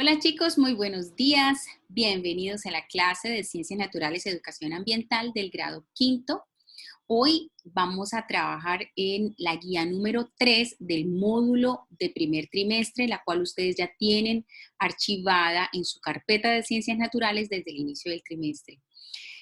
Hola chicos, muy buenos días. Bienvenidos a la clase de Ciencias Naturales y Educación Ambiental del grado quinto. Hoy vamos a trabajar en la guía número 3 del módulo de primer trimestre, la cual ustedes ya tienen archivada en su carpeta de Ciencias Naturales desde el inicio del trimestre.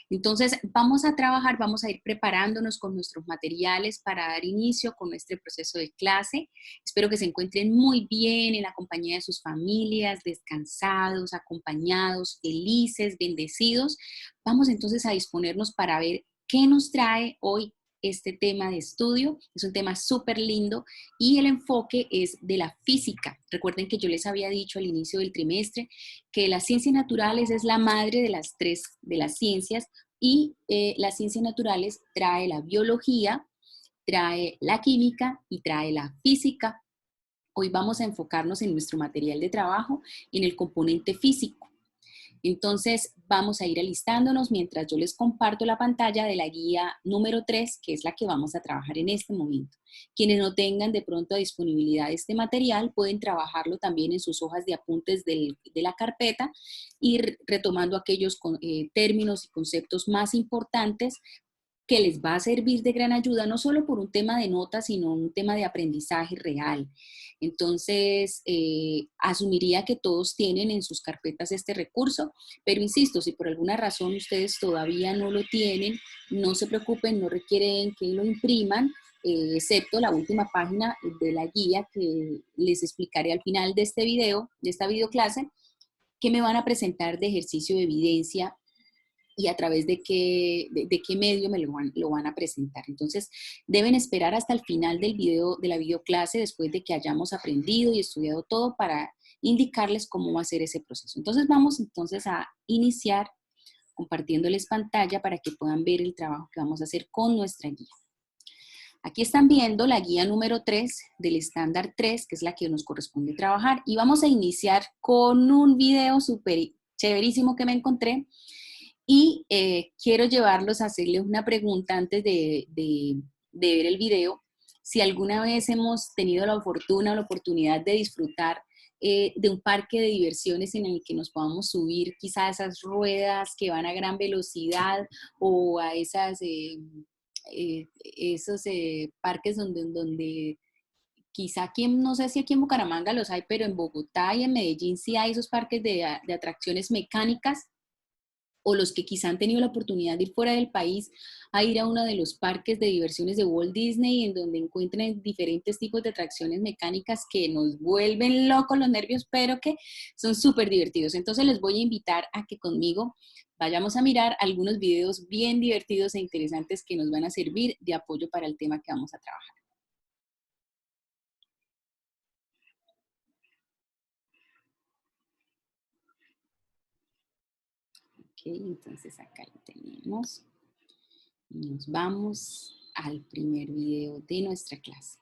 Entonces, vamos a trabajar, vamos a ir preparándonos con nuestros materiales para dar inicio con nuestro proceso de clase. Espero que se encuentren muy bien en la compañía de sus familias, descansados, acompañados, felices, bendecidos. Vamos entonces a disponernos para ver qué nos trae hoy este tema de estudio. Es un tema súper lindo y el enfoque es de la física. Recuerden que yo les había dicho al inicio del trimestre que las ciencias naturales es la madre de las tres de las ciencias y las ciencias naturales trae la biología, trae la química y trae la física. Hoy vamos a enfocarnos en nuestro material de trabajo en el componente físico. Entonces vamos a ir alistándonos mientras yo les comparto la pantalla de la guía número 3, que es la que vamos a trabajar en este momento. Quienes no tengan de pronto a disponibilidad este material pueden trabajarlo también en sus hojas de apuntes de la carpeta, ir retomando aquellos términos y conceptos más importantes que les va a servir de gran ayuda, no solo por un tema de notas, sino un tema de aprendizaje real. Entonces, asumiría que todos tienen en sus carpetas este recurso, pero insisto, si por alguna razón ustedes todavía no lo tienen, no se preocupen, no requieren que lo impriman, excepto la última página de la guía que les explicaré al final de este video, de esta videoclase, que me van a presentar de ejercicio de evidencia y a través de qué medio me lo van a presentar. Entonces, deben esperar hasta el final del video, de la videoclase, después de que hayamos aprendido y estudiado todo para indicarles cómo va a ser ese proceso. Entonces, vamos entonces a iniciar compartiéndoles pantalla para que puedan ver el trabajo que vamos a hacer con nuestra guía. Aquí están viendo la guía número 3 del estándar 3, que es la que nos corresponde trabajar. Y vamos a iniciar con un video súper chéverísimo que me encontré. Y quiero llevarlos a hacerles una pregunta antes de ver el video. Si alguna vez hemos tenido la fortuna o la oportunidad de disfrutar de un parque de diversiones en el que nos podamos subir quizá a esas ruedas que van a gran velocidad o a esos parques donde quizá aquí, no sé si aquí en Bucaramanga los hay, pero en Bogotá y en Medellín sí hay esos parques de atracciones mecánicas, o los que quizá han tenido la oportunidad de ir fuera del país a ir a uno de los parques de diversiones de Walt Disney, en donde encuentran diferentes tipos de atracciones mecánicas que nos vuelven locos los nervios, pero que son súper divertidos. Entonces les voy a invitar a que conmigo vayamos a mirar algunos videos bien divertidos e interesantes que nos van a servir de apoyo para el tema que vamos a trabajar. Ok, entonces acá lo tenemos. Y nos vamos al primer video de nuestra clase.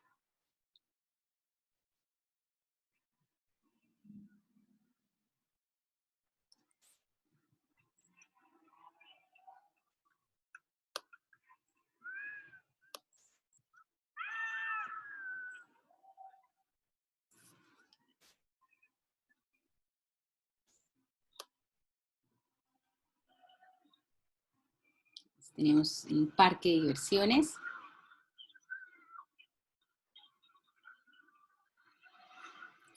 Tenemos un parque de diversiones.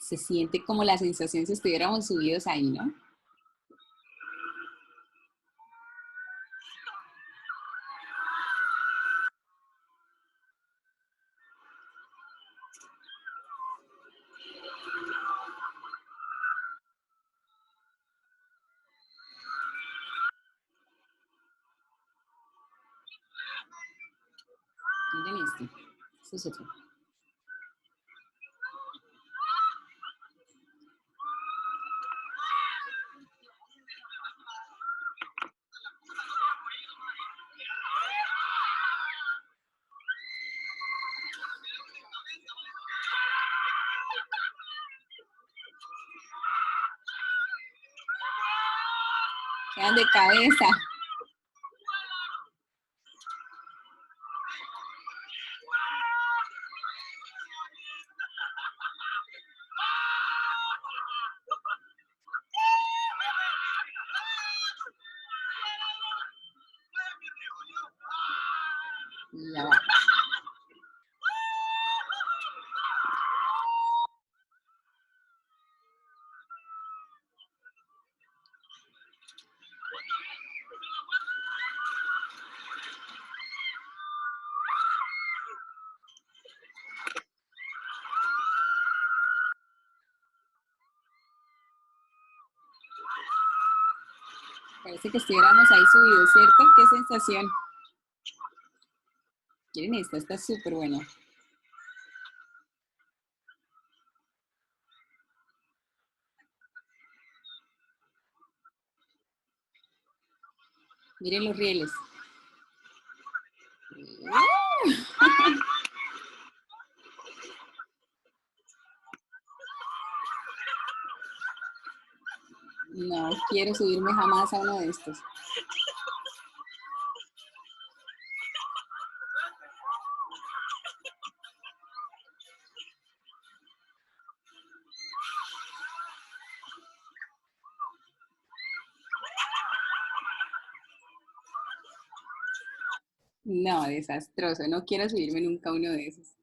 Se siente como la sensación si estuviéramos subidos ahí, ¿no? Miren este. Este es otro. Quedan de cabeza. Ya va. Parece que estuviéramos ahí subidos, ¿cierto? Qué sensación. Miren esta, está súper buena. Miren los rieles. No quiero subirme jamás a uno de estos. No, desastroso. No quiero subirme nunca a uno de esos.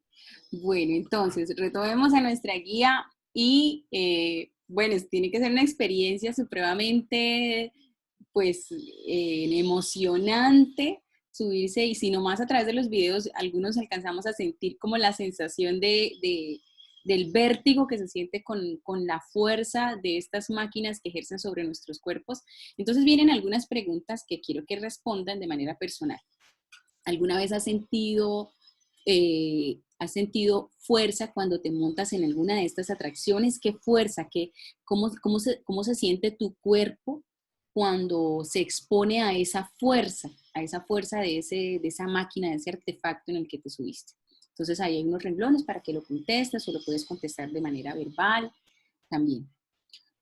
Bueno, entonces, retomemos a nuestra guía y, bueno, tiene que ser una experiencia supremamente, pues, emocionante subirse y si nomás a través de los videos algunos alcanzamos a sentir como la sensación del vértigo que se siente con la fuerza de estas máquinas que ejercen sobre nuestros cuerpos. Entonces vienen algunas preguntas que quiero que respondan de manera personal. ¿Alguna vez has sentido fuerza cuando te montas en alguna de estas atracciones? ¿Qué fuerza? Cómo se siente tu cuerpo cuando se expone a esa fuerza de esa máquina, de ese artefacto en el que te subiste? Entonces ahí hay unos renglones para que lo contestes o lo puedes contestar de manera verbal también.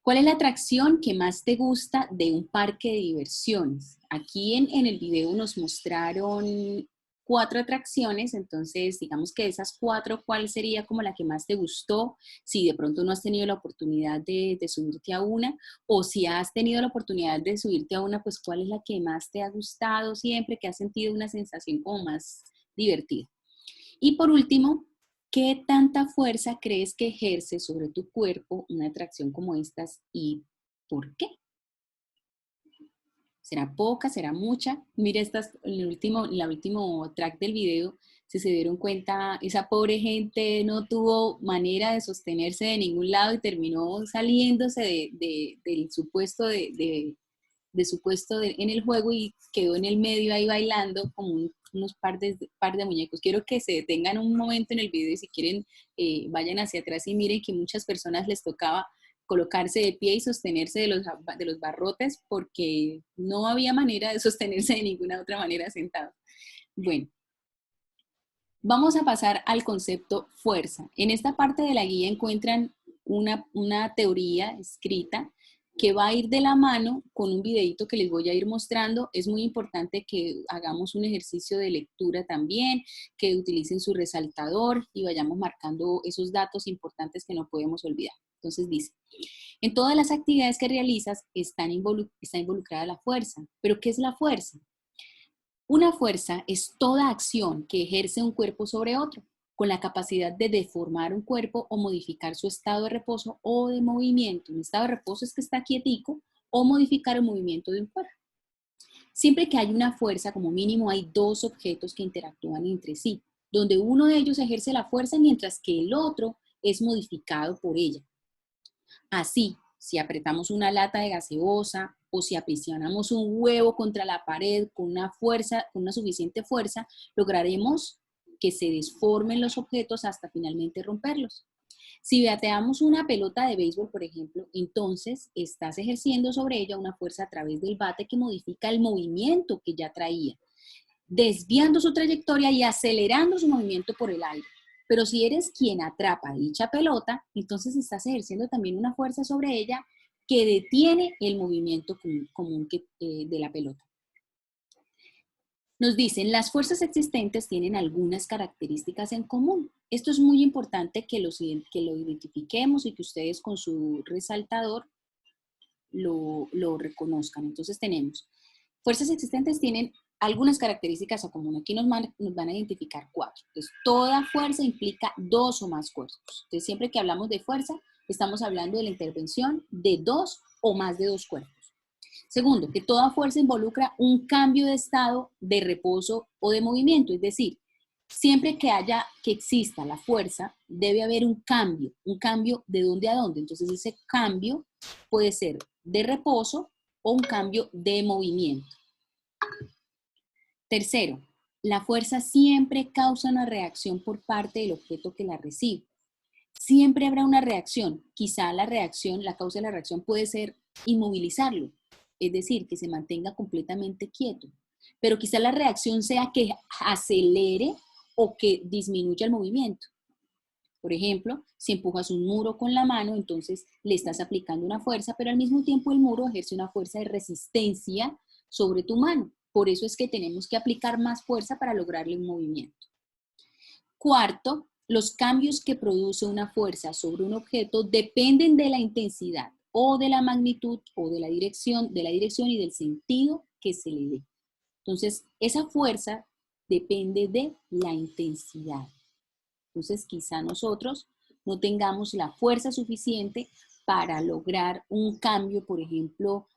¿Cuál es la atracción que más te gusta de un parque de diversiones? Aquí en el video nos mostraron 4 atracciones, entonces digamos que de esas 4, ¿cuál sería como la que más te gustó? Si de pronto no has tenido la oportunidad de subirte a una, o si has tenido la oportunidad de subirte a una, pues ¿cuál es la que más te ha gustado siempre, que has sentido una sensación como más divertida? Y por último, ¿qué tanta fuerza crees que ejerce sobre tu cuerpo una atracción como estas y por qué? ¿Será poca? ¿Será mucha? Mira, en la último track del video, si se dieron cuenta, esa pobre gente no tuvo manera de sostenerse de ningún lado y terminó saliéndose del supuesto de su puesto en el juego y quedó en el medio ahí bailando como unos par de muñecos. Quiero que se detengan un momento en el video y si quieren vayan hacia atrás y miren que muchas personas les tocaba colocarse de pie y sostenerse de los barrotes porque no había manera de sostenerse de ninguna otra manera sentado. Bueno, vamos a pasar al concepto fuerza. En esta parte de la guía encuentran una teoría escrita que va a ir de la mano con un videito que les voy a ir mostrando. Es muy importante que hagamos un ejercicio de lectura también, que utilicen su resaltador y vayamos marcando esos datos importantes que no podemos olvidar. Entonces dice, en todas las actividades que realizas está involucrada la fuerza. ¿Pero qué es la fuerza? Una fuerza es toda acción que ejerce un cuerpo sobre otro, con la capacidad de deformar un cuerpo o modificar su estado de reposo o de movimiento. Un estado de reposo es que está quietico o modificar el movimiento de un cuerpo. Siempre que hay una fuerza, como mínimo hay 2 objetos que interactúan entre sí, donde uno de ellos ejerce la fuerza mientras que el otro es modificado por ella. Así, si apretamos una lata de gaseosa o si aprisionamos un huevo contra la pared con una suficiente fuerza, lograremos que se desformen los objetos hasta finalmente romperlos. Si bateamos una pelota de béisbol, por ejemplo, entonces estás ejerciendo sobre ella una fuerza a través del bate que modifica el movimiento que ya traía, desviando su trayectoria y acelerando su movimiento por el aire. Pero si eres quien atrapa dicha pelota, entonces estás ejerciendo también una fuerza sobre ella que detiene el movimiento común de la pelota. Nos dicen, las fuerzas existentes tienen algunas características en común. Esto es muy importante que lo identifiquemos y que ustedes con su resaltador lo reconozcan. Entonces tenemos, fuerzas existentes tienen algunas características a común. Aquí nos van a identificar 4. Entonces, toda fuerza implica 2 o más cuerpos. Entonces, siempre que hablamos de fuerza, estamos hablando de la intervención de 2 o más de 2 cuerpos. Segundo, que toda fuerza involucra un cambio de estado de reposo o de movimiento, es decir, siempre que exista la fuerza, debe haber un cambio de dónde a dónde. Entonces ese cambio puede ser de reposo o un cambio de movimiento. Tercero, la fuerza siempre causa una reacción por parte del objeto que la recibe. Siempre habrá una reacción. Quizá la causa de la reacción puede ser inmovilizarlo, es decir, que se mantenga completamente quieto. Pero quizá la reacción sea que acelere o que disminuya el movimiento. Por ejemplo, si empujas un muro con la mano, entonces le estás aplicando una fuerza, pero al mismo tiempo el muro ejerce una fuerza de resistencia sobre tu mano. Por eso es que tenemos que aplicar más fuerza para lograrle un movimiento. Cuarto, los cambios que produce una fuerza sobre un objeto dependen de la intensidad o de la magnitud o de la dirección y del sentido que se le dé. Entonces, esa fuerza depende de la intensidad. Entonces, quizá nosotros no tengamos la fuerza suficiente para lograr un cambio, por ejemplo,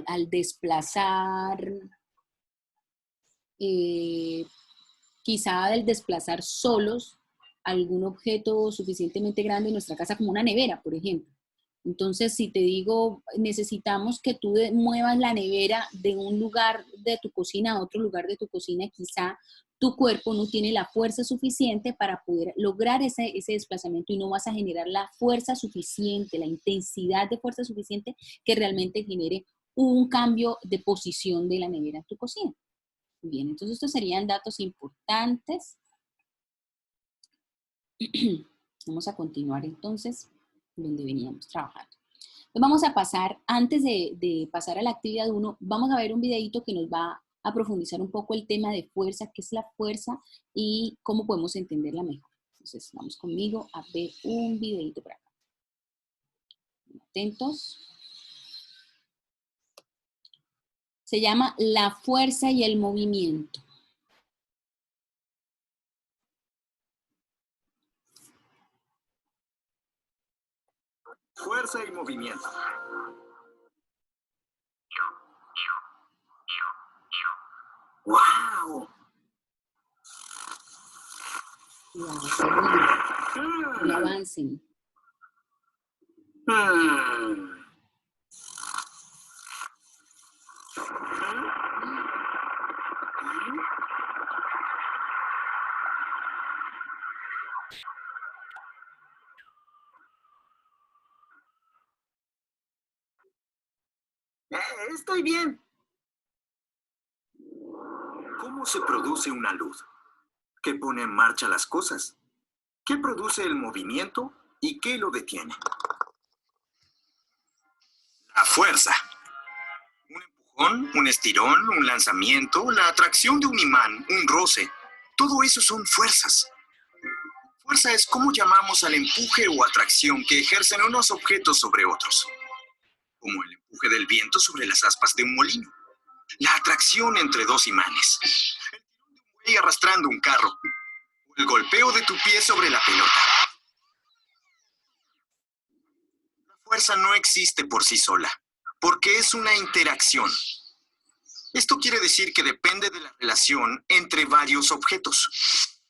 al desplazar, quizá al desplazar solos algún objeto suficientemente grande en nuestra casa, como una nevera, por ejemplo. Entonces, si te digo, necesitamos que tú muevas la nevera de un lugar de tu cocina a otro lugar de tu cocina, quizá tu cuerpo no tiene la fuerza suficiente para poder lograr ese desplazamiento y no vas a generar la fuerza suficiente, la intensidad de fuerza suficiente que realmente genere un cambio de posición de la nevera en tu cocina. Bien, entonces estos serían datos importantes. Vamos a continuar entonces donde veníamos trabajando. Entonces vamos a pasar, antes de pasar a la actividad 1, vamos a ver un videito que nos va a profundizar un poco el tema de fuerza, qué es la fuerza y cómo podemos entenderla mejor. Entonces vamos conmigo a ver un videito por acá. Atentos. Se llama La fuerza y el movimiento. Fuerza y movimiento. ¡Wow! No avancen. Estoy bien. ¿Cómo se produce una luz? ¿Qué pone en marcha las cosas? ¿Qué produce el movimiento y qué lo detiene? La fuerza. Un empujón, un estirón, un lanzamiento, la atracción de un imán, un roce. Todo eso son fuerzas. Fuerza es cómo llamamos al empuje o atracción que ejercen unos objetos sobre otros, como el empuje del viento sobre las aspas de un molino, la atracción entre dos imanes, el tirón de un buey arrastrando un carro, o el golpeo de tu pie sobre la pelota. La fuerza no existe por sí sola, porque es una interacción. Esto quiere decir que depende de la relación entre varios objetos.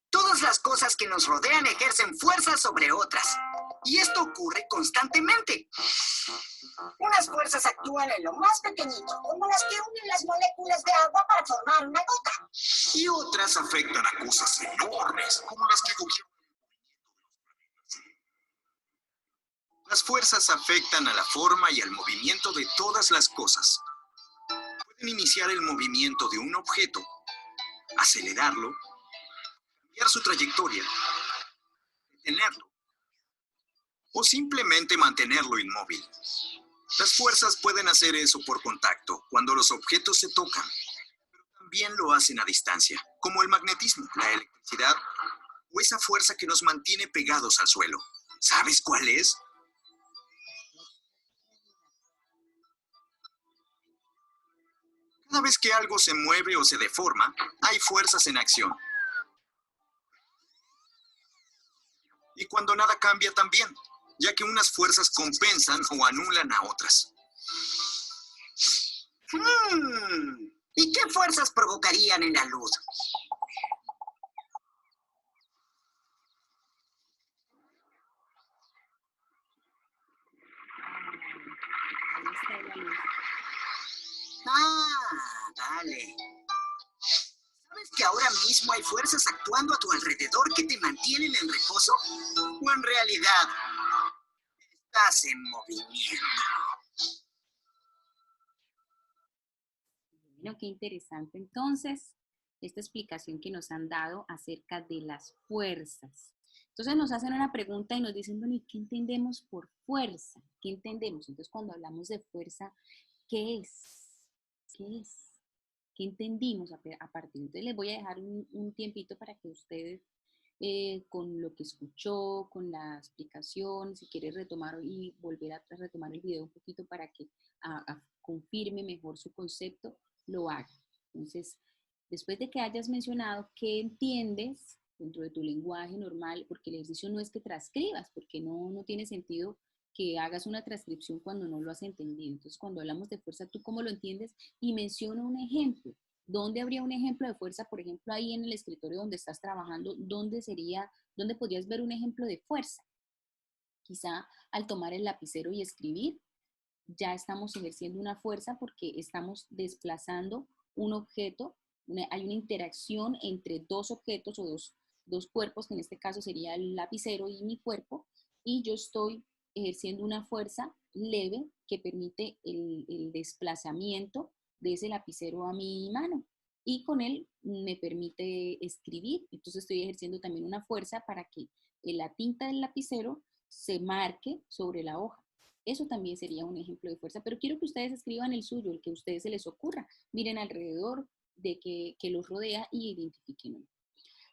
Todas las cosas que nos rodean ejercen fuerza sobre otras. Y esto ocurre constantemente. Unas fuerzas actúan en lo más pequeñito, como las que unen las moléculas de agua para formar una gota. Y otras afectan a cosas enormes, como las que gobiernan el movimiento de los planetas. Las fuerzas afectan a la forma y al movimiento de todas las cosas. Pueden iniciar el movimiento de un objeto, acelerarlo, cambiar su trayectoria, detenerlo, o simplemente mantenerlo inmóvil. Las fuerzas pueden hacer eso por contacto, cuando los objetos se tocan, pero también lo hacen a distancia, como el magnetismo, la electricidad, o esa fuerza que nos mantiene pegados al suelo. ¿Sabes cuál es? Cada vez que algo se mueve o se deforma, hay fuerzas en acción. Y cuando nada cambia también, ya que unas fuerzas compensan o anulan a otras. ¿Y qué fuerzas provocarían en la luz? Ahí está la luz. Vale. ¿Sabes que ahora mismo hay fuerzas actuando a tu alrededor que te mantienen en reposo? ¿O en realidad estás en movimiento? Bueno, qué interesante entonces esta explicación que nos han dado acerca de las fuerzas. Entonces nos hacen una pregunta y nos dicen, bueno, ¿y qué entendemos por fuerza? ¿Qué entendemos? Entonces cuando hablamos de fuerza, ¿qué es? ¿Qué es? ¿Qué entendimos a partir? Entonces les voy a dejar un tiempito para que ustedes, con lo que escuchó, con la explicación, si quiere retomar y volver a retomar el video un poquito para que confirme mejor su concepto, lo haga. Entonces, después de que hayas mencionado qué entiendes dentro de tu lenguaje normal, porque el ejercicio no es que transcribas, porque no tiene sentido que hagas una transcripción cuando no lo has entendido. Entonces, cuando hablamos de fuerza, ¿tú cómo lo entiendes? Y menciona un ejemplo. ¿Dónde habría un ejemplo de fuerza? Por ejemplo, ahí en el escritorio donde estás trabajando, ¿dónde podrías ver un ejemplo de fuerza? Quizá al tomar el lapicero y escribir, ya estamos ejerciendo una fuerza porque estamos desplazando un objeto, hay una interacción entre dos objetos o dos cuerpos, que en este caso sería el lapicero y mi cuerpo, y yo estoy ejerciendo una fuerza leve que permite el desplazamiento de ese lapicero a mi mano. Y con él me permite escribir. Entonces estoy ejerciendo también una fuerza para que la tinta del lapicero se marque sobre la hoja. Eso también sería un ejemplo de fuerza, pero quiero que ustedes escriban el suyo, el que a ustedes se les ocurra. Miren alrededor de que los rodea y identifiquen.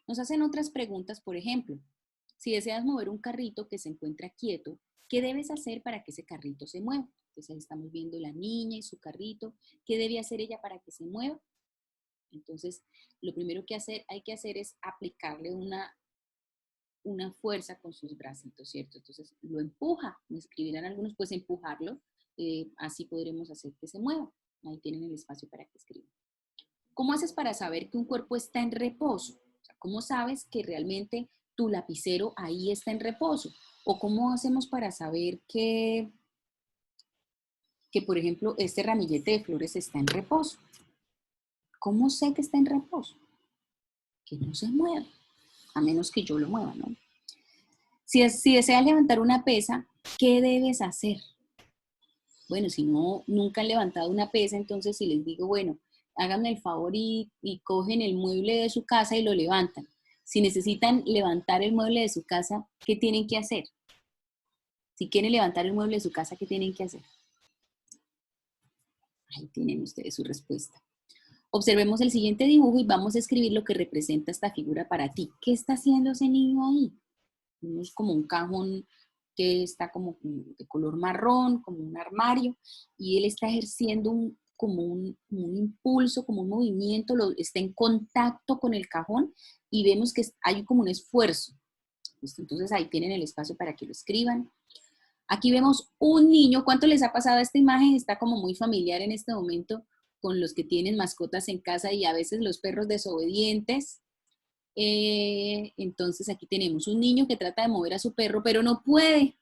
Nos hacen otras preguntas, por ejemplo, si deseas mover un carrito que se encuentra quieto, ¿qué debes hacer para que ese carrito se mueva? Entonces estamos viendo la niña y su carrito. ¿Qué debe hacer ella para que se mueva? Entonces, lo primero que hay que hacer es aplicarle una fuerza con sus bracitos, ¿cierto? Entonces lo empuja, me escribirán algunos, pues empujarlo, así podremos hacer que se mueva. Ahí tienen el espacio para que escriban. ¿Cómo haces para saber que un cuerpo está en reposo? O sea, ¿cómo sabes que realmente tu lapicero ahí está en reposo? ¿O cómo hacemos para saber que por ejemplo, este ramillete de flores está en reposo? ¿Cómo sé que está en reposo? Que no se mueve, a menos que yo lo mueva, ¿no? Si deseas levantar una pesa, ¿qué debes hacer? Bueno, si no, nunca han levantado una pesa, entonces si les digo, bueno, háganme el favor y cogen el mueble de su casa y lo levantan. Si necesitan levantar el mueble de su casa, ¿qué tienen que hacer? Si quieren levantar el mueble de su casa, ¿qué tienen que hacer? Ahí tienen ustedes su respuesta. Observemos el siguiente dibujo y vamos a escribir lo que representa esta figura para ti. ¿Qué está haciendo ese niño ahí? Es como un cajón que está como de color marrón, como un armario, y él está ejerciendo como un impulso, como un movimiento, está en contacto con el cajón y vemos que hay como un esfuerzo. Entonces ahí tienen el espacio para que lo escriban. Aquí vemos un niño. ¿Cuánto les ha pasado esta imagen? Está como muy familiar en este momento con los que tienen mascotas en casa y a veces los perros desobedientes. Entonces aquí tenemos un niño que trata de mover a su perro, pero no puede.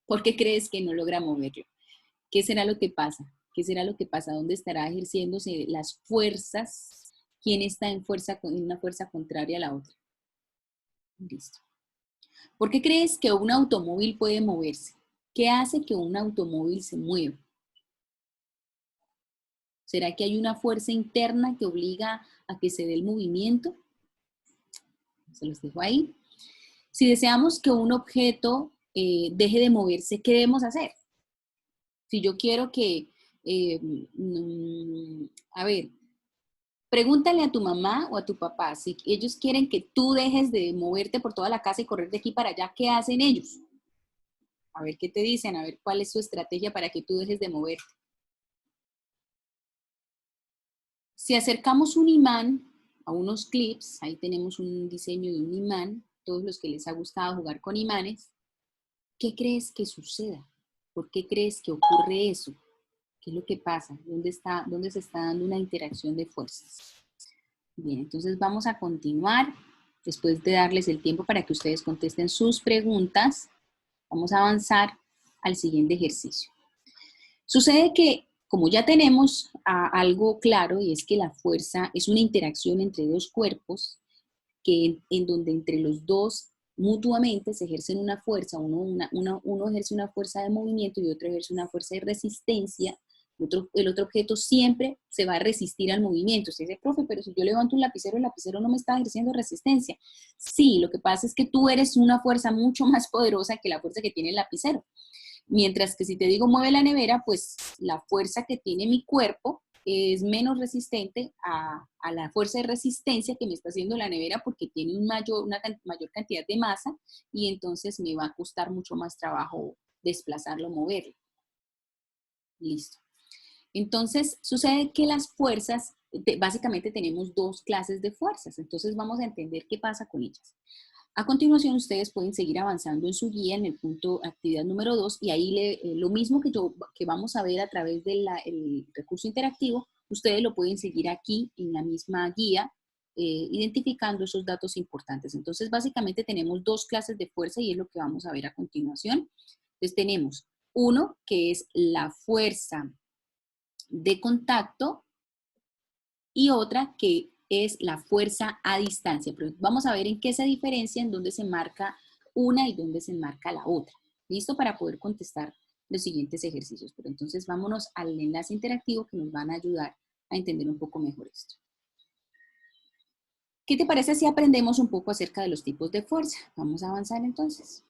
¿Por qué crees que no logra moverlo? ¿Qué será lo que pasa? ¿Qué será lo que pasa? ¿Dónde estará ejerciéndose las fuerzas? ¿Quién está en una fuerza contraria a la otra? Listo. ¿Por qué crees que un automóvil puede moverse? ¿Qué hace que un automóvil se mueva? ¿Será que hay una fuerza interna que obliga a que se dé el movimiento? Se los dejo ahí. Si deseamos que un objeto deje de moverse, ¿qué debemos hacer? Si yo quiero que, a ver, pregúntale a tu mamá o a tu papá, si ellos quieren que tú dejes de moverte por toda la casa y correr de aquí para allá, ¿qué hacen ellos? A ver qué te dicen, a ver cuál es su estrategia para que tú dejes de moverte. Si acercamos un imán a unos clips, ahí tenemos un diseño de un imán, todos los que les ha gustado jugar con imanes, ¿qué crees que suceda? ¿Por qué crees que ocurre eso? ¿Qué es lo que pasa? ¿Dónde se está dando una interacción de fuerzas? Bien, entonces vamos a continuar. Después de darles el tiempo para que ustedes contesten sus preguntas, vamos a avanzar al siguiente ejercicio. Sucede que, como ya tenemos algo claro, y es que la fuerza es una interacción entre dos cuerpos, en donde entre los dos mutuamente se ejercen una fuerza, uno ejerce una fuerza de movimiento y otro ejerce una fuerza de resistencia. El otro objeto siempre se va a resistir al movimiento. Usted dice, profe, pero si yo levanto un lapicero, el lapicero no me está ejerciendo resistencia. Sí, lo que pasa es que tú eres una fuerza mucho más poderosa que la fuerza que tiene el lapicero. Mientras que si te digo mueve la nevera, pues la fuerza que tiene mi cuerpo es menos resistente a la fuerza de resistencia que me está haciendo la nevera porque tiene una mayor cantidad de masa y entonces me va a costar mucho más trabajo desplazarlo, moverlo. Listo. Entonces, sucede que las fuerzas, básicamente tenemos dos clases de fuerzas, entonces vamos a entender qué pasa con ellas. A continuación, ustedes pueden seguir avanzando en su guía en el punto actividad número 2 y ahí lo mismo que vamos a ver a través del recurso interactivo, ustedes lo pueden seguir aquí en la misma guía, identificando esos datos importantes. Entonces, básicamente tenemos dos clases de fuerza y es lo que vamos a ver a continuación. Entonces, tenemos uno que es la fuerza de contacto y otra que es la fuerza a distancia. Pero vamos a ver en qué se diferencia, en dónde se marca una y dónde se marca la otra. ¿Listo? Para poder contestar los siguientes ejercicios. Pero entonces vámonos al enlace interactivo que nos van a ayudar a entender un poco mejor esto. ¿Qué te parece si aprendemos un poco acerca de los tipos de fuerza? Vamos a avanzar entonces.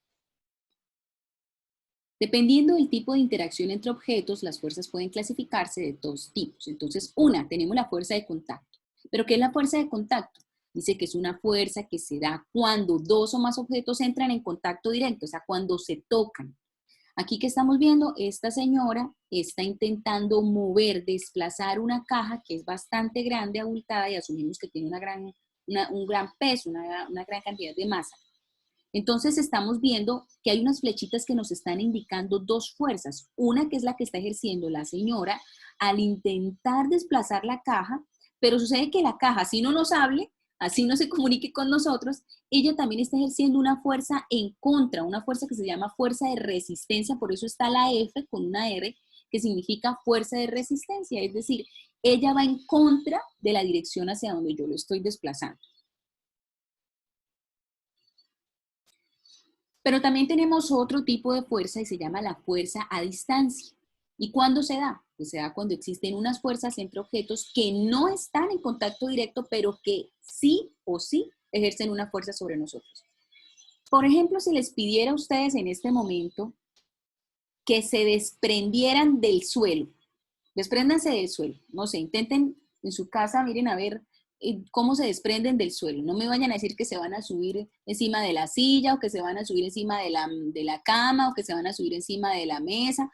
Dependiendo del tipo de interacción entre objetos, las fuerzas pueden clasificarse de dos tipos. Entonces, tenemos la fuerza de contacto. ¿Pero qué es la fuerza de contacto? Dice que es una fuerza que se da cuando dos o más objetos entran en contacto directo, o sea, cuando se tocan. Aquí que estamos viendo, esta señora está intentando desplazar una caja que es bastante grande, abultada, y asumimos que tiene un gran peso, una gran cantidad de masa. Entonces estamos viendo que hay unas flechitas que nos están indicando dos fuerzas. Una que es la que está ejerciendo la señora al intentar desplazar la caja, pero sucede que la caja, así no nos hable, así no se comunique con nosotros, ella también está ejerciendo una fuerza en contra, una fuerza que se llama fuerza de resistencia, por eso está la F con una R, que significa fuerza de resistencia, es decir, ella va en contra de la dirección hacia donde yo lo estoy desplazando. Pero también tenemos otro tipo de fuerza y se llama la fuerza a distancia. ¿Y cuándo se da? Pues se da cuando existen unas fuerzas entre objetos que no están en contacto directo, pero que sí o sí ejercen una fuerza sobre nosotros. Por ejemplo, si les pidiera a ustedes en este momento que se desprendieran del suelo, despréndanse del suelo, no sé, intenten en su casa, miren a ver cómo se desprenden del suelo. No me vayan a decir que se van a subir encima de la silla o que se van a subir encima de la cama o que se van a subir encima de la mesa,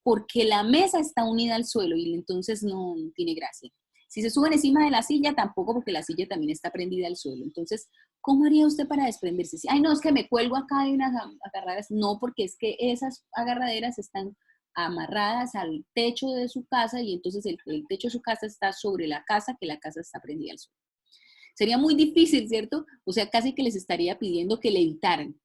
porque la mesa está unida al suelo y entonces no tiene gracia. Si se suben encima de la silla, tampoco, porque la silla también está prendida al suelo. Entonces, ¿cómo haría usted para desprenderse? Ay, no, es que me cuelgo acá de unas agarraderas. No, porque es que esas agarraderas están amarradas al techo de su casa y entonces el techo de su casa está sobre la casa, que la casa está prendida al suelo. Sería muy difícil, ¿cierto? O sea, casi que les estaría pidiendo que le evitaran.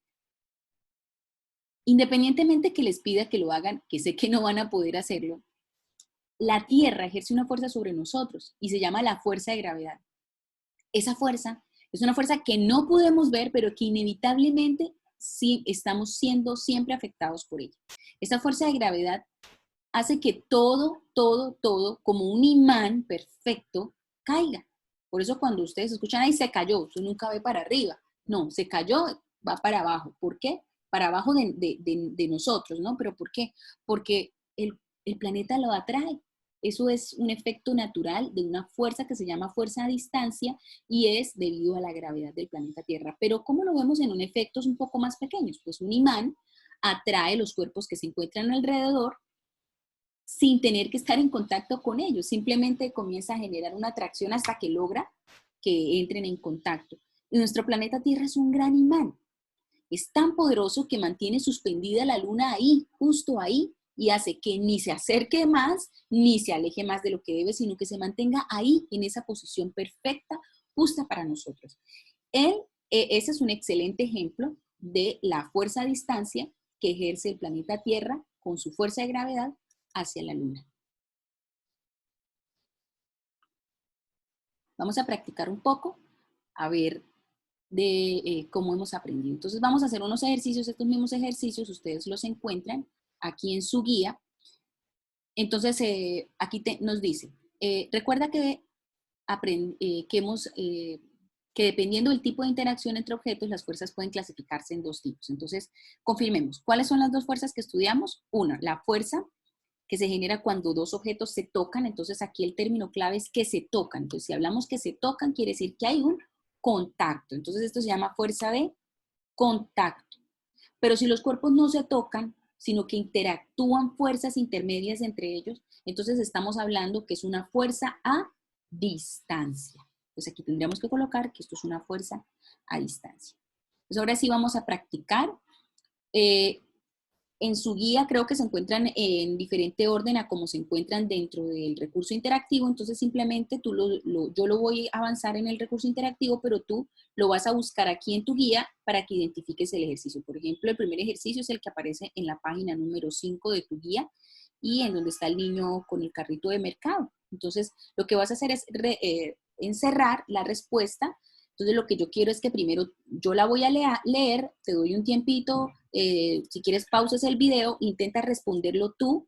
Independientemente que les pida que lo hagan, que sé que no van a poder hacerlo, la Tierra ejerce una fuerza sobre nosotros y se llama la fuerza de gravedad. Esa fuerza es una fuerza que no podemos ver, pero que inevitablemente sí estamos siendo siempre afectados por ella. Esa fuerza de gravedad hace que todo, como un imán perfecto, caiga. Por eso cuando ustedes escuchan, ahí se cayó, eso nunca ve para arriba. No, se cayó, va para abajo. ¿Por qué? Para abajo de nosotros, ¿no? ¿Pero por qué? Porque el planeta lo atrae. Eso es un efecto natural de una fuerza que se llama fuerza a distancia y es debido a la gravedad del planeta Tierra. Pero ¿cómo lo vemos en efectos un poco más pequeños? Pues un imán atrae los cuerpos que se encuentran alrededor sin tener que estar en contacto con ellos. Simplemente comienza a generar una atracción hasta que logra que entren en contacto. Y nuestro planeta Tierra es un gran imán. Es tan poderoso que mantiene suspendida la luna ahí, justo ahí, y hace que ni se acerque más, ni se aleje más de lo que debe, sino que se mantenga ahí, en esa posición perfecta, justa para nosotros. Ese es un excelente ejemplo de la fuerza a distancia que ejerce el planeta Tierra con su fuerza de gravedad hacia la luna. Vamos a practicar un poco, a ver de cómo hemos aprendido. Entonces vamos a hacer unos ejercicios, estos mismos ejercicios ustedes los encuentran aquí en su guía. Entonces aquí nos dice, recuerda que dependiendo del tipo de interacción entre objetos, las fuerzas pueden clasificarse en dos tipos. Entonces, confirmemos, ¿cuáles son las dos fuerzas que estudiamos? Una, la fuerza que se genera cuando dos objetos se tocan. Entonces, aquí el término clave es que se tocan. Entonces, si hablamos que se tocan, quiere decir que hay un contacto. Entonces, esto se llama fuerza de contacto. Pero si los cuerpos no se tocan, sino que interactúan fuerzas intermedias entre ellos, entonces estamos hablando que es una fuerza a distancia. Entonces aquí tendríamos que colocar que esto es una fuerza a distancia. Entonces ahora sí vamos a practicar. En su guía creo que se encuentran en diferente orden a como se encuentran dentro del recurso interactivo, entonces simplemente yo lo voy a avanzar en el recurso interactivo, pero tú lo vas a buscar aquí en tu guía para que identifiques el ejercicio. Por ejemplo, el primer ejercicio es el que aparece en la página número 5 de tu guía y en donde está el niño con el carrito de mercado. Entonces, lo que vas a hacer es encerrar la respuesta. Entonces, lo que yo quiero es que primero yo la voy a leer, te doy un tiempito, si quieres pausas el video, intenta responderlo tú,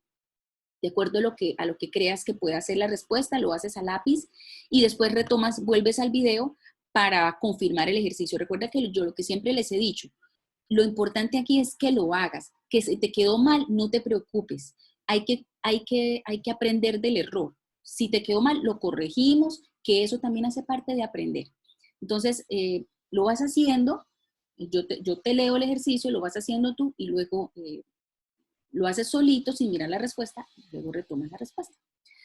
de acuerdo a lo que creas que pueda ser la respuesta, lo haces a lápiz y después retomas, vuelves al video para confirmar el ejercicio. Recuerda que yo lo que siempre les he dicho, lo importante aquí es que lo hagas, que si te quedó mal, no te preocupes, hay que aprender del error. Si te quedó mal, lo corregimos, que eso también hace parte de aprender. Entonces, lo vas haciendo, yo te leo el ejercicio, lo vas haciendo tú y luego lo haces solito sin mirar la respuesta, y luego retomas la respuesta.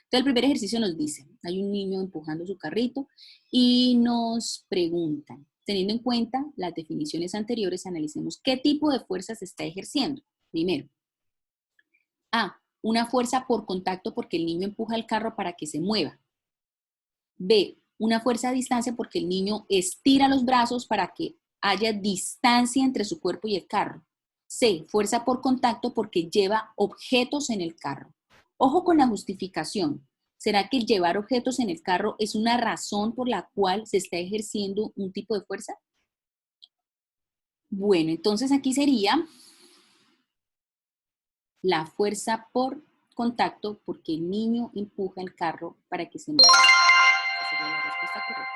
Entonces, el primer ejercicio nos dice, hay un niño empujando su carrito y nos preguntan, teniendo en cuenta las definiciones anteriores, analicemos qué tipo de fuerza se está ejerciendo. Primero, A, una fuerza por contacto porque el niño empuja el carro para que se mueva. B, una fuerza a distancia porque el niño estira los brazos para que haya distancia entre su cuerpo y el carro. C, fuerza por contacto porque lleva objetos en el carro. Ojo con la justificación. ¿Será que el llevar objetos en el carro es una razón por la cual se está ejerciendo un tipo de fuerza? Bueno, entonces aquí sería la fuerza por contacto porque el niño empuja el carro para que se mueva. Esa sería la respuesta correcta.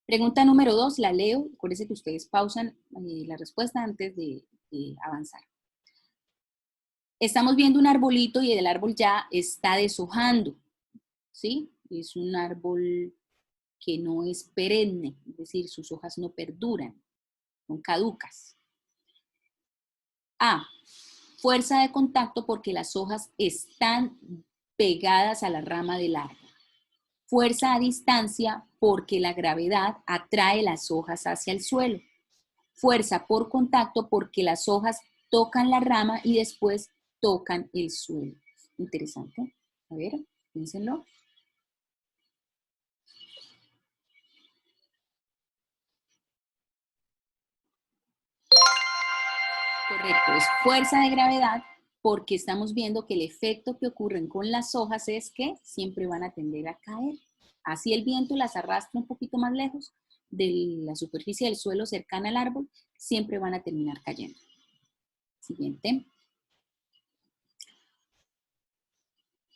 Pregunta número 2, la leo. Acuérdense que ustedes pausan la respuesta antes de avanzar. Estamos viendo un arbolito y el árbol ya está deshojando, ¿sí? Es un árbol que no es perenne, es decir, sus hojas no perduran, son caducas. A, fuerza de contacto porque las hojas están pegadas a la rama del árbol. Fuerza a distancia porque la gravedad atrae las hojas hacia el suelo. Fuerza por contacto porque las hojas tocan la rama y después tocan el suelo. Interesante. A ver, piénsenlo. Correcto, es fuerza de gravedad porque estamos viendo que el efecto que ocurre con las hojas es que siempre van a tender a caer. Así el viento las arrastra un poquito más lejos de la superficie del suelo cercana al árbol, siempre van a terminar cayendo. Siguiente.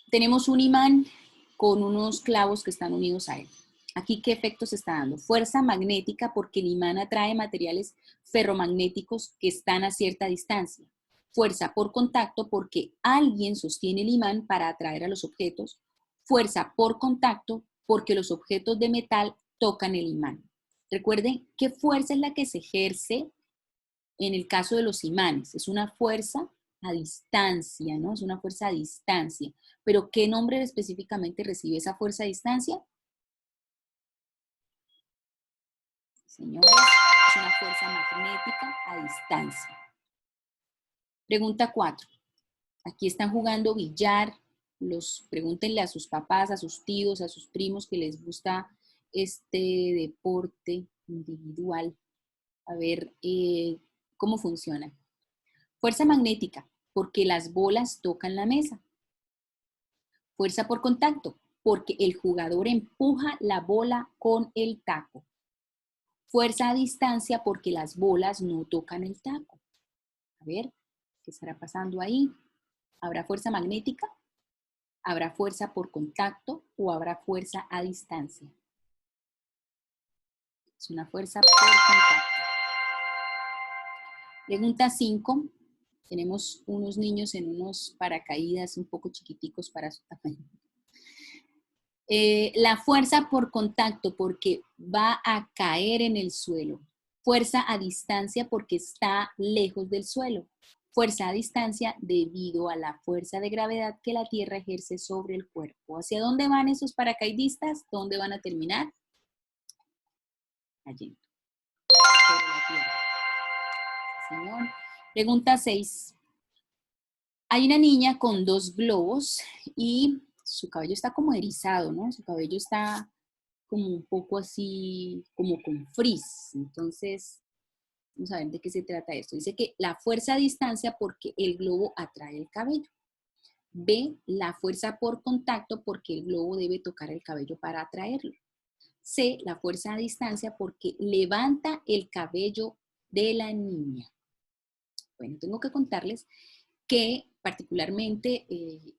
Tenemos un imán con unos clavos que están unidos a él. Aquí, ¿qué efecto se está dando? Fuerza magnética porque el imán atrae materiales ferromagnéticos que están a cierta distancia. Fuerza por contacto porque alguien sostiene el imán para atraer a los objetos. Fuerza por contacto porque los objetos de metal tocan el imán. Recuerden qué fuerza es la que se ejerce en el caso de los imanes. Es una fuerza a distancia, ¿no? Es una fuerza a distancia. Pero ¿qué nombre específicamente recibe esa fuerza a distancia? Señores, es una fuerza magnética a distancia. Pregunta 4. Aquí están jugando billar. Pregúntenle a sus papás, a sus tíos, a sus primos que les gusta este deporte individual. A ver cómo funciona. Fuerza magnética, porque las bolas tocan la mesa. Fuerza por contacto, porque el jugador empuja la bola con el taco. Fuerza a distancia, porque las bolas no tocan el taco. A ver, ¿qué estará pasando ahí? ¿Habrá fuerza magnética? ¿Habrá fuerza por contacto o habrá fuerza a distancia? Es una fuerza por contacto. Pregunta 5. Tenemos unos niños en unos paracaídas un poco chiquiticos para su tamaño. La fuerza por contacto porque va a caer en el suelo. Fuerza a distancia porque está lejos del suelo. Fuerza a distancia debido a la fuerza de gravedad que la Tierra ejerce sobre el cuerpo. ¿Hacia dónde van esos paracaidistas? ¿Dónde van a terminar? Allí. Sobre la Tierra. Señor. Pregunta 6. Hay una niña con 2 globos y su cabello está como erizado, ¿no? Su cabello está como un poco así, como con frizz. Entonces, vamos a ver de qué se trata esto. Dice que la fuerza a distancia porque el globo atrae el cabello. B, la fuerza por contacto porque el globo debe tocar el cabello para atraerlo. C, la fuerza a distancia porque levanta el cabello de la niña. Bueno, tengo que contarles que particularmente el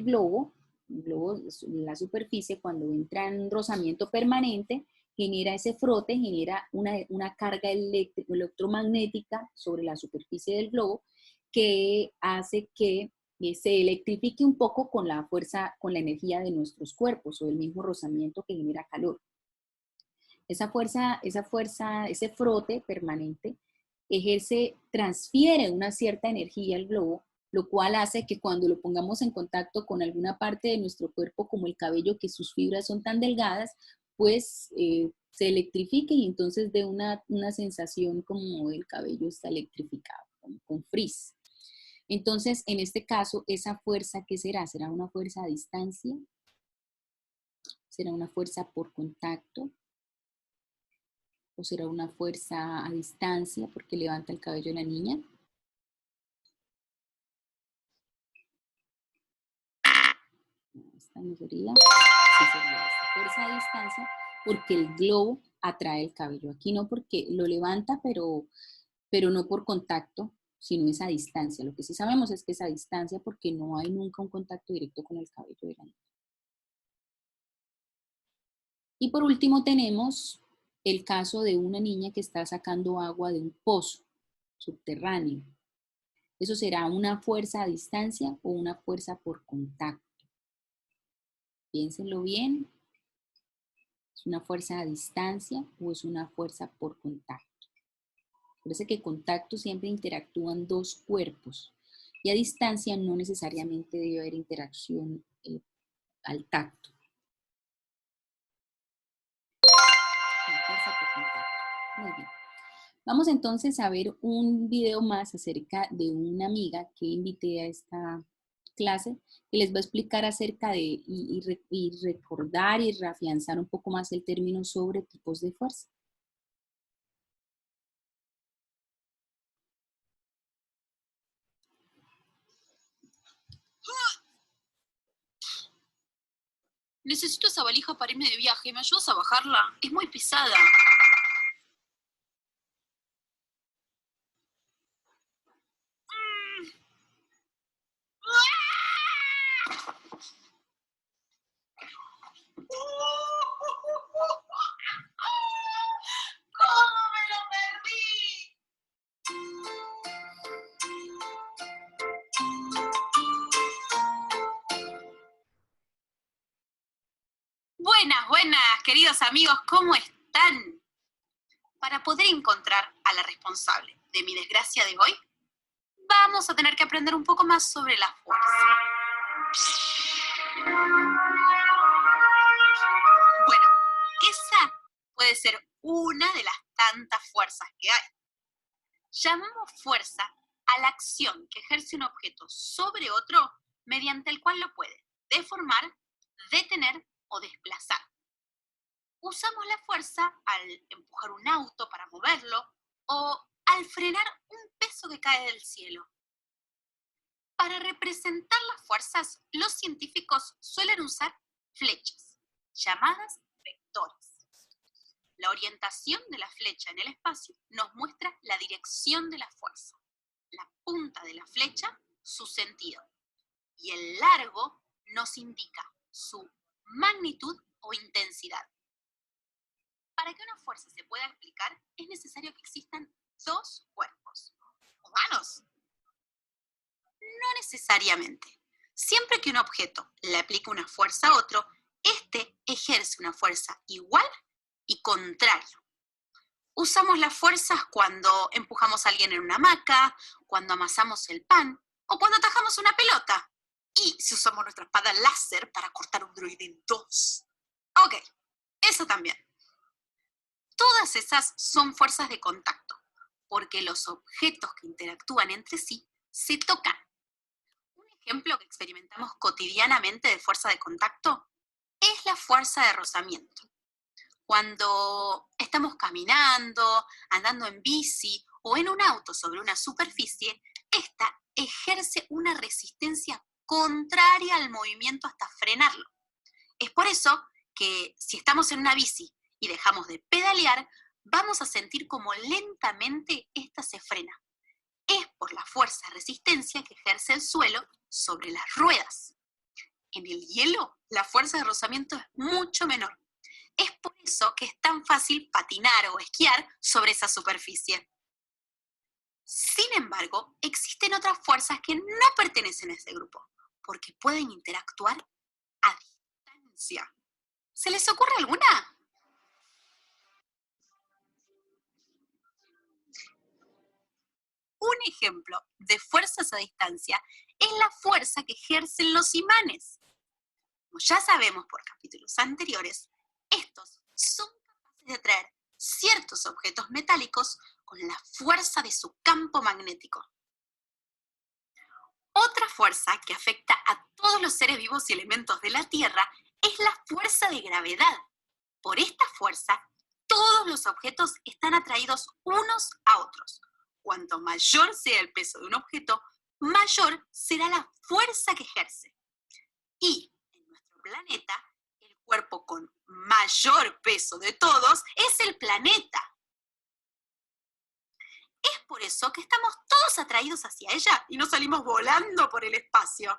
globo, la superficie, cuando entra en rozamiento permanente, genera ese frote, genera una carga electromagnética sobre la superficie del globo que hace que se electrifique un poco con la fuerza, con la energía de nuestros cuerpos o el mismo rozamiento que genera calor. Esa fuerza, ese frote permanente transfiere una cierta energía al globo, lo cual hace que cuando lo pongamos en contacto con alguna parte de nuestro cuerpo, como el cabello, que sus fibras son tan delgadas, pues se electrifique y entonces dé una sensación como el cabello está electrificado, con frizz. Entonces, en este caso, esa fuerza, ¿qué será? ¿Será una fuerza a distancia? ¿Será una fuerza por contacto? ¿O será una fuerza a distancia porque levanta el cabello de la niña? Esta no sería. Sí sería esta. Fuerza a distancia porque el globo atrae el cabello. Aquí no porque lo levanta, pero no por contacto, sino es a distancia. Lo que sí sabemos es que es a distancia porque no hay nunca un contacto directo con el cabello de la niña. Y por último tenemos el caso de una niña que está sacando agua de un pozo subterráneo. ¿Eso será una fuerza a distancia o una fuerza por contacto? Piénsenlo bien. ¿Es una fuerza a distancia o es una fuerza por contacto? Parece que contacto siempre interactúan 2 cuerpos y a distancia no necesariamente debe haber interacción al tacto. Una fuerza por contacto. Muy bien. Vamos entonces a ver un video más acerca de una amiga que invité a esta clase que les va a explicar acerca de y recordar y reafianzar un poco más el término sobre tipos de fuerza. Necesito esa valija para irme de viaje. ¿Me ayudas a bajarla? Es muy pesada. ¿Cómo me lo perdí? Buenas, buenas, queridos amigos, ¿cómo están? Para poder encontrar a la responsable de mi desgracia de hoy, vamos a tener que aprender un poco más sobre la fuerza. Bueno, esa puede ser una de las tantas fuerzas que hay. Llamamos fuerza a la acción que ejerce un objeto sobre otro mediante el cual lo puede deformar, detener o desplazar. Usamos la fuerza al empujar un auto para moverlo o al frenar un peso que cae del cielo. Para representar las fuerzas, los científicos suelen usar flechas, llamadas vectores. La orientación de la flecha en el espacio nos muestra la dirección de la fuerza, la punta de la flecha, su sentido, y el largo nos indica su magnitud o intensidad. Para que una fuerza se pueda explicar, es necesario que existan dos cuerpos. ¿Humanos? No necesariamente. Siempre que un objeto le aplica una fuerza a otro, éste ejerce una fuerza igual y contraria. Usamos las fuerzas cuando empujamos a alguien en una hamaca, cuando amasamos el pan o cuando atajamos una pelota. Y si usamos nuestra espada láser para cortar un droide en dos. Ok, eso también. Todas esas son fuerzas de contacto, porque los objetos que interactúan entre sí se tocan. Un ejemplo que experimentamos cotidianamente de fuerza de contacto es la fuerza de rozamiento. Cuando estamos caminando, andando en bici o en un auto sobre una superficie, esta ejerce una resistencia contraria al movimiento hasta frenarlo. Es por eso que si estamos en una bici y dejamos de pedalear, vamos a sentir como lentamente esta se frena. Es por la fuerza de resistencia que ejerce el suelo sobre las ruedas. En el hielo, la fuerza de rozamiento es mucho menor. Es por eso que es tan fácil patinar o esquiar sobre esa superficie. Sin embargo, existen otras fuerzas que no pertenecen a ese grupo, porque pueden interactuar a distancia. ¿Se les ocurre alguna? Un ejemplo de fuerzas a distancia es la fuerza que ejercen los imanes. Como ya sabemos por capítulos anteriores, estos son capaces de atraer ciertos objetos metálicos con la fuerza de su campo magnético. Otra fuerza que afecta a todos los seres vivos y elementos de la Tierra es la fuerza de gravedad. Por esta fuerza, todos los objetos están atraídos unos a otros. Cuanto mayor sea el peso de un objeto, mayor será la fuerza que ejerce. Y en nuestro planeta, el cuerpo con mayor peso de todos es el planeta. Es por eso que estamos todos atraídos hacia ella y no salimos volando por el espacio.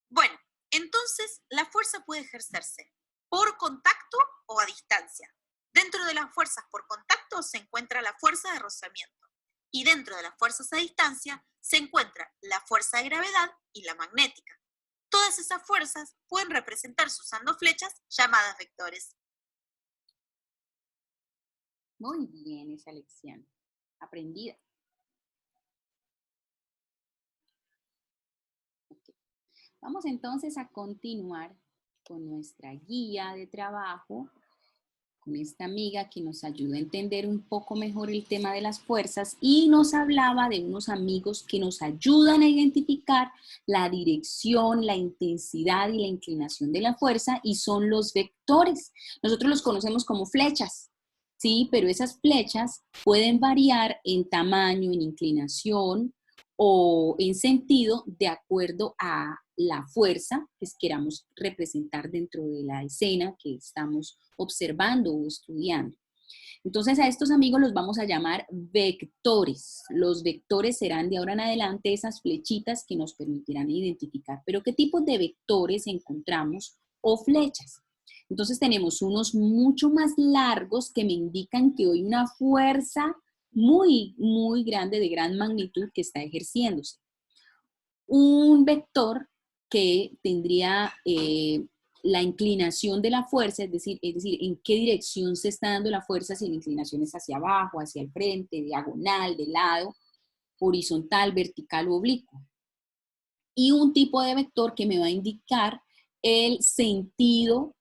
Bueno, entonces la fuerza puede ejercerse por contacto o a distancia. Dentro de las fuerzas por contacto se encuentra la fuerza de rozamiento y dentro de las fuerzas a distancia se encuentra la fuerza de gravedad y la magnética. Todas esas fuerzas pueden representarse usando flechas llamadas vectores. Muy bien esa lección, aprendida. Okay. Vamos entonces a continuar con nuestra guía de trabajo, con esta amiga que nos ayuda a entender un poco mejor el tema de las fuerzas y nos hablaba de unos amigos que nos ayudan a identificar la dirección, la intensidad y la inclinación de la fuerza y son los vectores. Nosotros los conocemos como flechas, ¿sí? Pero esas flechas pueden variar en tamaño, en inclinación o en sentido de acuerdo a la fuerza que queramos representar dentro de la escena que estamos observando o estudiando. Entonces a estos amigos los vamos a llamar vectores. Los vectores serán de ahora en adelante esas flechitas que nos permitirán identificar. Pero ¿qué tipos de vectores encontramos o flechas? Entonces tenemos unos mucho más largos que me indican que hay una fuerza muy, muy grande, de gran magnitud que está ejerciéndose. Un vector que tendría la inclinación de la fuerza, es decir, en qué dirección se está dando la fuerza, si la inclinación es hacia abajo, hacia el frente, diagonal, de lado. horizontal, vertical o oblicuo. Y un tipo de vector que me va a indicar el sentido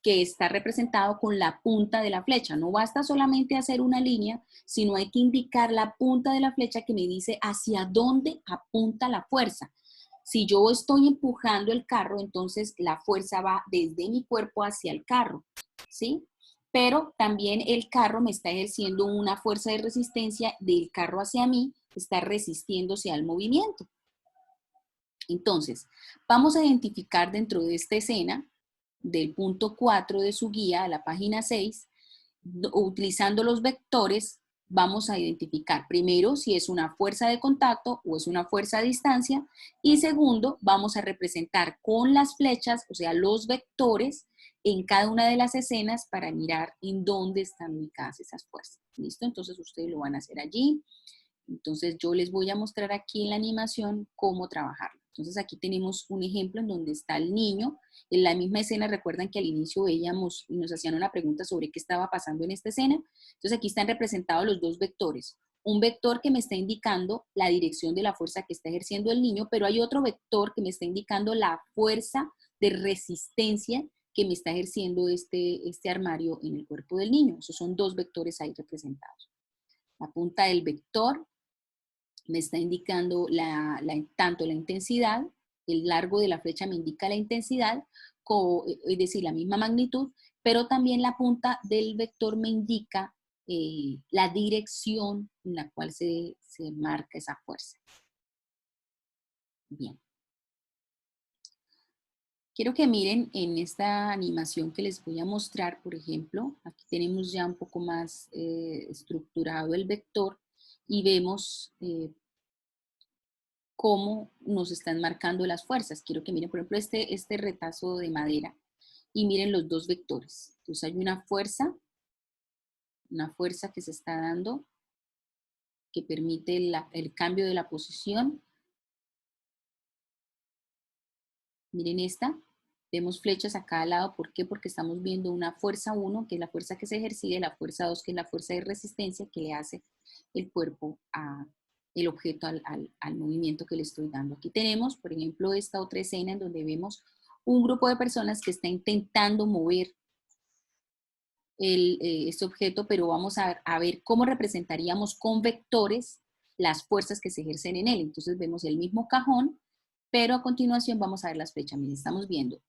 que está representado con la punta de la flecha. No basta solamente hacer una línea, sino hay que indicar la punta de la flecha que me dice hacia dónde apunta la fuerza. Si yo estoy empujando el carro, entonces la fuerza va desde mi cuerpo hacia el carro, ¿sí? Pero también el carro me está ejerciendo una fuerza de resistencia del carro hacia mí, está resistiéndose al movimiento. Entonces, vamos a identificar dentro de esta escena, del punto 4 de su guía, a la página 6, utilizando los vectores, vamos a identificar primero si es una fuerza de contacto o es una fuerza a distancia, y segundo, vamos a representar con las flechas, o sea, los vectores, en cada una de las escenas para mirar en dónde están ubicadas esas fuerzas. ¿Listo? Entonces, ustedes lo van a hacer allí. Entonces, yo les voy a mostrar aquí en la animación cómo trabajarlo. Entonces, aquí tenemos un ejemplo en donde está el niño. En la misma escena, recuerdan que al inicio veíamos y nos hacían una pregunta sobre qué estaba pasando en esta escena. Entonces, aquí están representados los dos vectores. Un vector que me está indicando la dirección de la fuerza que está ejerciendo el niño, pero hay otro vector que me está indicando la fuerza de resistencia que me está ejerciendo este armario en el cuerpo del niño. Esos son dos vectores ahí representados. La punta del vector me está indicando tanto la intensidad, el largo de la flecha me indica la intensidad, es decir, la misma magnitud, pero también la punta del vector me indica la dirección en la cual se marca esa fuerza. Bien. Quiero que miren en esta animación que les voy a mostrar, por ejemplo, aquí tenemos ya un poco más estructurado el vector y vemos cómo nos están marcando las fuerzas. Quiero que miren, por ejemplo, este retazo de madera y miren los dos vectores. Entonces hay una fuerza que se está dando que permite el cambio de la posición. Miren esta. Vemos flechas a cada lado. ¿Por qué? Porque estamos viendo una fuerza 1, que es la fuerza que se ejerce, la fuerza 2, que es la fuerza de resistencia que le hace el cuerpo el objeto al movimiento que le estoy dando. Aquí tenemos, por ejemplo, esta otra escena en donde vemos un grupo de personas que está intentando mover este objeto, pero vamos a ver cómo representaríamos con vectores las fuerzas que se ejercen en él. Entonces vemos el mismo cajón, pero a continuación vamos a ver las flechas. Miren, estamos viendo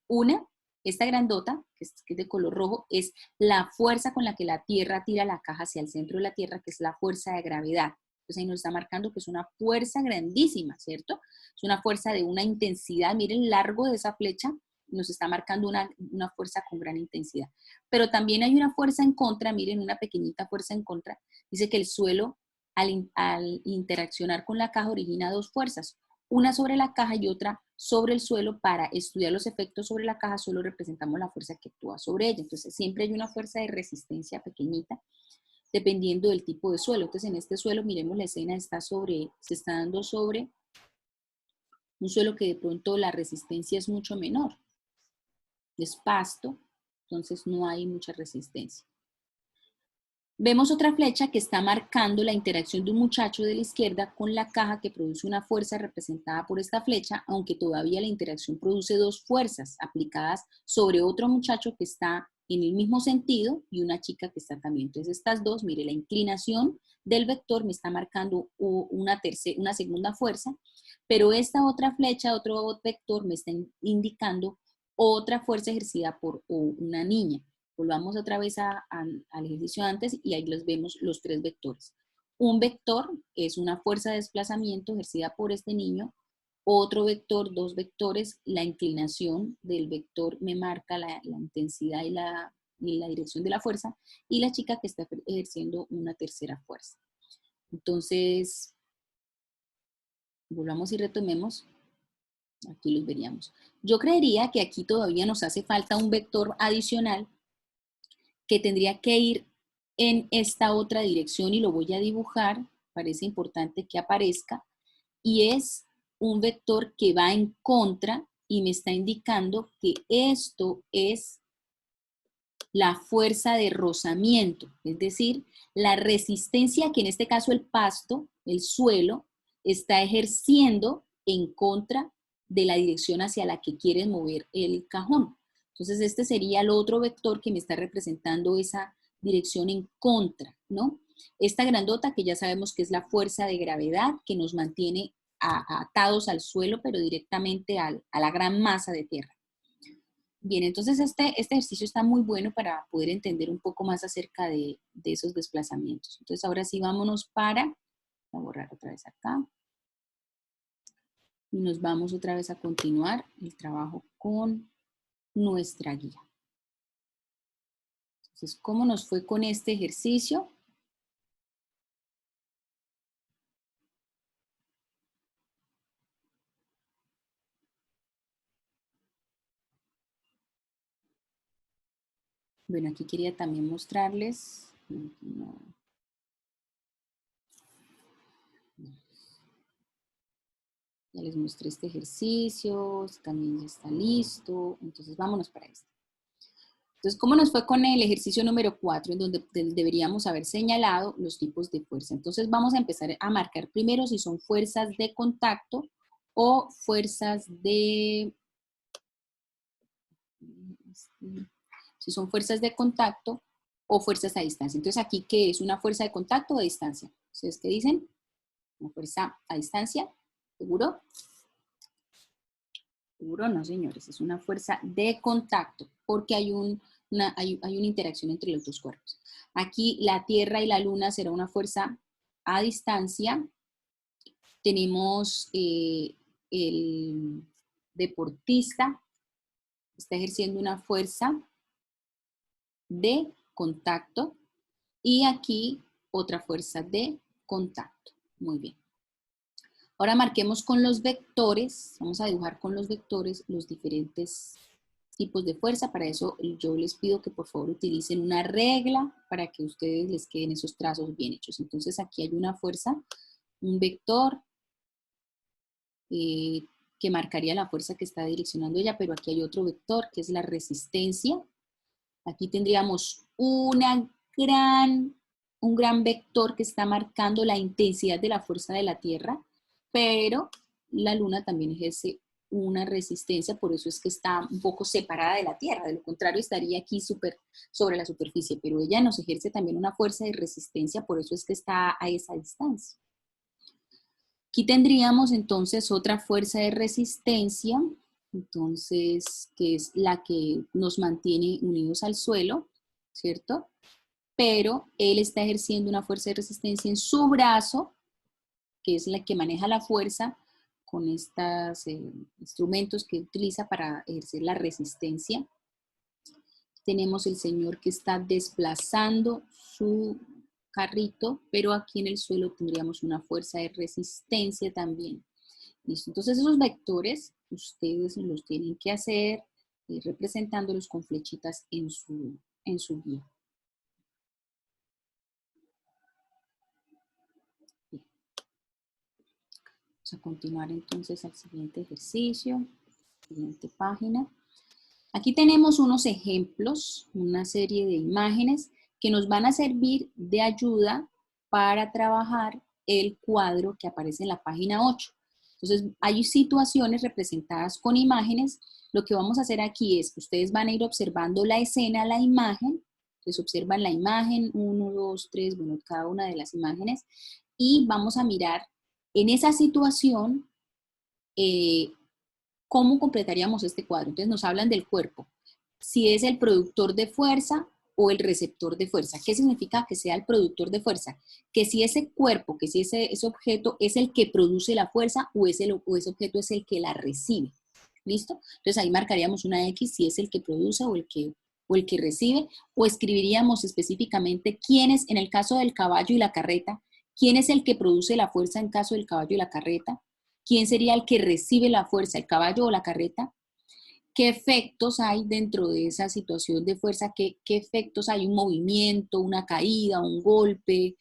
esta grandota, que es de color rojo, es la fuerza con la que la Tierra tira la caja hacia el centro de la Tierra, que es la fuerza de gravedad. Entonces ahí nos está marcando que es una fuerza grandísima, ¿cierto? Es una fuerza de una intensidad, miren el largo de esa flecha, nos está marcando una fuerza con gran intensidad. Pero también hay una fuerza en contra, miren, una pequeñita fuerza en contra. Dice que el suelo, al interaccionar con la caja, origina dos fuerzas. Una sobre la caja y otra sobre el suelo. Para estudiar los efectos sobre la caja, solo representamos la fuerza que actúa sobre ella. Entonces, siempre hay una fuerza de resistencia pequeñita, dependiendo del tipo de suelo. Entonces, en este suelo, miremos la escena, se está dando sobre un suelo que de pronto la resistencia es mucho menor. Es pasto, entonces no hay mucha resistencia. Vemos otra flecha que está marcando la interacción de un muchacho de la izquierda con la caja que produce una fuerza representada por esta flecha, aunque todavía la interacción produce dos fuerzas aplicadas sobre otro muchacho que está en el mismo sentido y una chica que está también. Entonces estas dos, mire, la inclinación del vector me está marcando una segunda fuerza, pero esta otra flecha, otro vector me está indicando otra fuerza ejercida por una niña. Volvamos otra vez al ejercicio antes y ahí los vemos los tres vectores. Un vector es una fuerza de desplazamiento ejercida por este niño. Otro vector, dos vectores, la inclinación del vector me marca la intensidad y la dirección de la fuerza. Y la chica que está ejerciendo una tercera fuerza. Entonces, volvamos y retomemos. Aquí los veríamos. Yo creería que aquí todavía nos hace falta un vector adicional que tendría que ir en esta otra dirección y lo voy a dibujar, parece importante que aparezca, y es un vector que va en contra y me está indicando que esto es la fuerza de rozamiento, es decir, la resistencia que en este caso el pasto, el suelo, está ejerciendo en contra de la dirección hacia la que quieres mover el cajón. Entonces este sería el otro vector que me está representando esa dirección en contra, ¿no? Esta grandota que ya sabemos que es la fuerza de gravedad que nos mantiene atados al suelo, pero directamente a la gran masa de tierra. Bien, entonces este ejercicio está muy bueno para poder entender un poco más acerca de esos desplazamientos. Entonces ahora sí vámonos voy a borrar otra vez acá. Y nos vamos otra vez a continuar el trabajo con nuestra guía. Entonces, ¿cómo nos fue con este ejercicio? Bueno, aquí quería también mostrarles. Ya les mostré este ejercicio, también ya está listo. Entonces, vámonos para esto. Entonces, ¿cómo nos fue con el ejercicio número 4, en donde deberíamos haber señalado los tipos de fuerza? Entonces, vamos a empezar a marcar primero si son fuerzas de contacto o fuerzas de... Si son fuerzas de contacto o fuerzas a distancia. Entonces, aquí, ¿qué es? ¿Una fuerza de contacto o de distancia? ¿Ustedes qué dicen? ¿Una fuerza a distancia? ¿Seguro? Seguro no, señores. Es una fuerza de contacto porque hay una interacción entre los dos cuerpos. Aquí la Tierra y la Luna será una fuerza a distancia. Tenemos el deportista está ejerciendo una fuerza de contacto y aquí otra fuerza de contacto. Muy bien. Ahora marquemos con los vectores, vamos a dibujar con los vectores los diferentes tipos de fuerza. Para eso yo les pido que por favor utilicen una regla para que a ustedes les queden esos trazos bien hechos. Entonces aquí hay una fuerza, un vector que marcaría la fuerza que está direccionando ella, pero aquí hay otro vector que es la resistencia. Aquí tendríamos un gran vector que está marcando la intensidad de la fuerza de la Tierra, pero la Luna también ejerce una resistencia, por eso es que está un poco separada de la Tierra, de lo contrario estaría aquí sobre la superficie, pero ella nos ejerce también una fuerza de resistencia, por eso es que está a esa distancia. Aquí tendríamos entonces otra fuerza de resistencia, entonces, que es la que nos mantiene unidos al suelo, ¿cierto? Pero él está ejerciendo una fuerza de resistencia en su brazo, que es la que maneja la fuerza con estos instrumentos que utiliza para ejercer la resistencia. Tenemos el señor que está desplazando su carrito, pero aquí en el suelo tendríamos una fuerza de resistencia también. ¿Listo? Entonces esos vectores ustedes los tienen que hacer representándolos con flechitas en su guía. Bien. Vamos a continuar entonces al siguiente ejercicio, siguiente página. Aquí tenemos unos ejemplos, una serie de imágenes que nos van a servir de ayuda para trabajar el cuadro que aparece en la página 8. Entonces, hay situaciones representadas con imágenes. Lo que vamos a hacer aquí es que ustedes van a ir observando la escena, la imagen. Entonces, observan la imagen, 1, 2, 3, bueno, cada una de las imágenes. Y vamos a mirar en esa situación cómo completaríamos este cuadro. Entonces, nos hablan del cuerpo. Si es el productor de fuerza o el receptor de fuerza. ¿Qué significa que sea el productor de fuerza? Que si ese cuerpo, que si ese objeto es el que produce la fuerza o ese objeto es el que la recibe. ¿Listo? Entonces ahí marcaríamos una X si es el que produce o el que recibe, o escribiríamos específicamente quién es, en el caso del caballo y la carreta, quién es el que produce la fuerza en caso del caballo y la carreta, quién sería el que recibe la fuerza, el caballo o la carreta, qué efectos hay dentro de esa situación de fuerza, qué efectos hay, un movimiento, una caída, un golpe,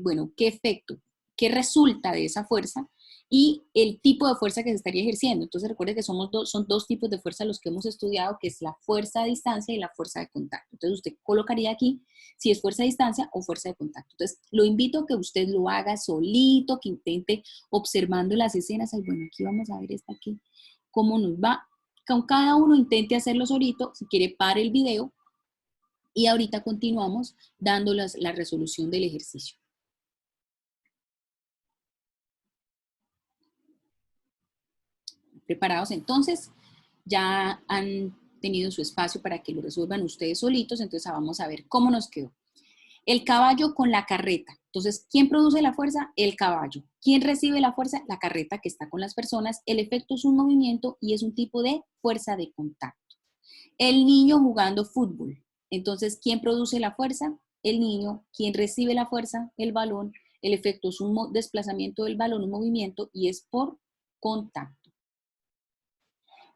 bueno, qué efecto, qué resulta de esa fuerza, y el tipo de fuerza que se estaría ejerciendo. Entonces recuerde que son dos tipos de fuerza los que hemos estudiado, que es la fuerza a distancia y la fuerza de contacto. Entonces usted colocaría aquí si es fuerza a distancia o fuerza de contacto. Entonces lo invito a que usted lo haga solito, que intente observando las escenas. Ay, bueno, aquí vamos a ver esta aquí, cómo nos va. Con cada uno intente hacerlo solito. Si quiere, pare el video y ahorita continuamos dando la resolución del ejercicio. ¿Preparados? Entonces, ya han tenido su espacio para que lo resuelvan ustedes solitos, entonces vamos a ver cómo nos quedó. El caballo con la carreta. Entonces, ¿quién produce la fuerza? El caballo. ¿Quién recibe la fuerza? La carreta que está con las personas. El efecto es un movimiento y es un tipo de fuerza de contacto. El niño jugando fútbol. Entonces, ¿quién produce la fuerza? El niño. ¿Quién recibe la fuerza? El balón. El efecto es un desplazamiento del balón, un movimiento, y es por contacto.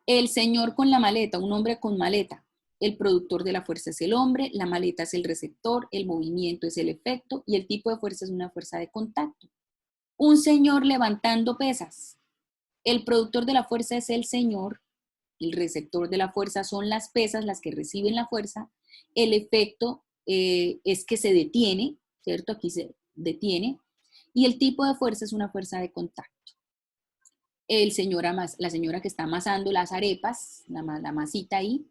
El señor con la maleta, un hombre con maleta. El productor de la fuerza es el hombre, la maleta es el receptor, el movimiento es el efecto y el tipo de fuerza es una fuerza de contacto. Un señor levantando pesas. El productor de la fuerza es el señor, el receptor de la fuerza son las pesas, las que reciben la fuerza. El efecto es que se detiene, ¿cierto? Aquí se detiene. Y el tipo de fuerza es una fuerza de contacto. La señora que está amasando las arepas, la masita ahí.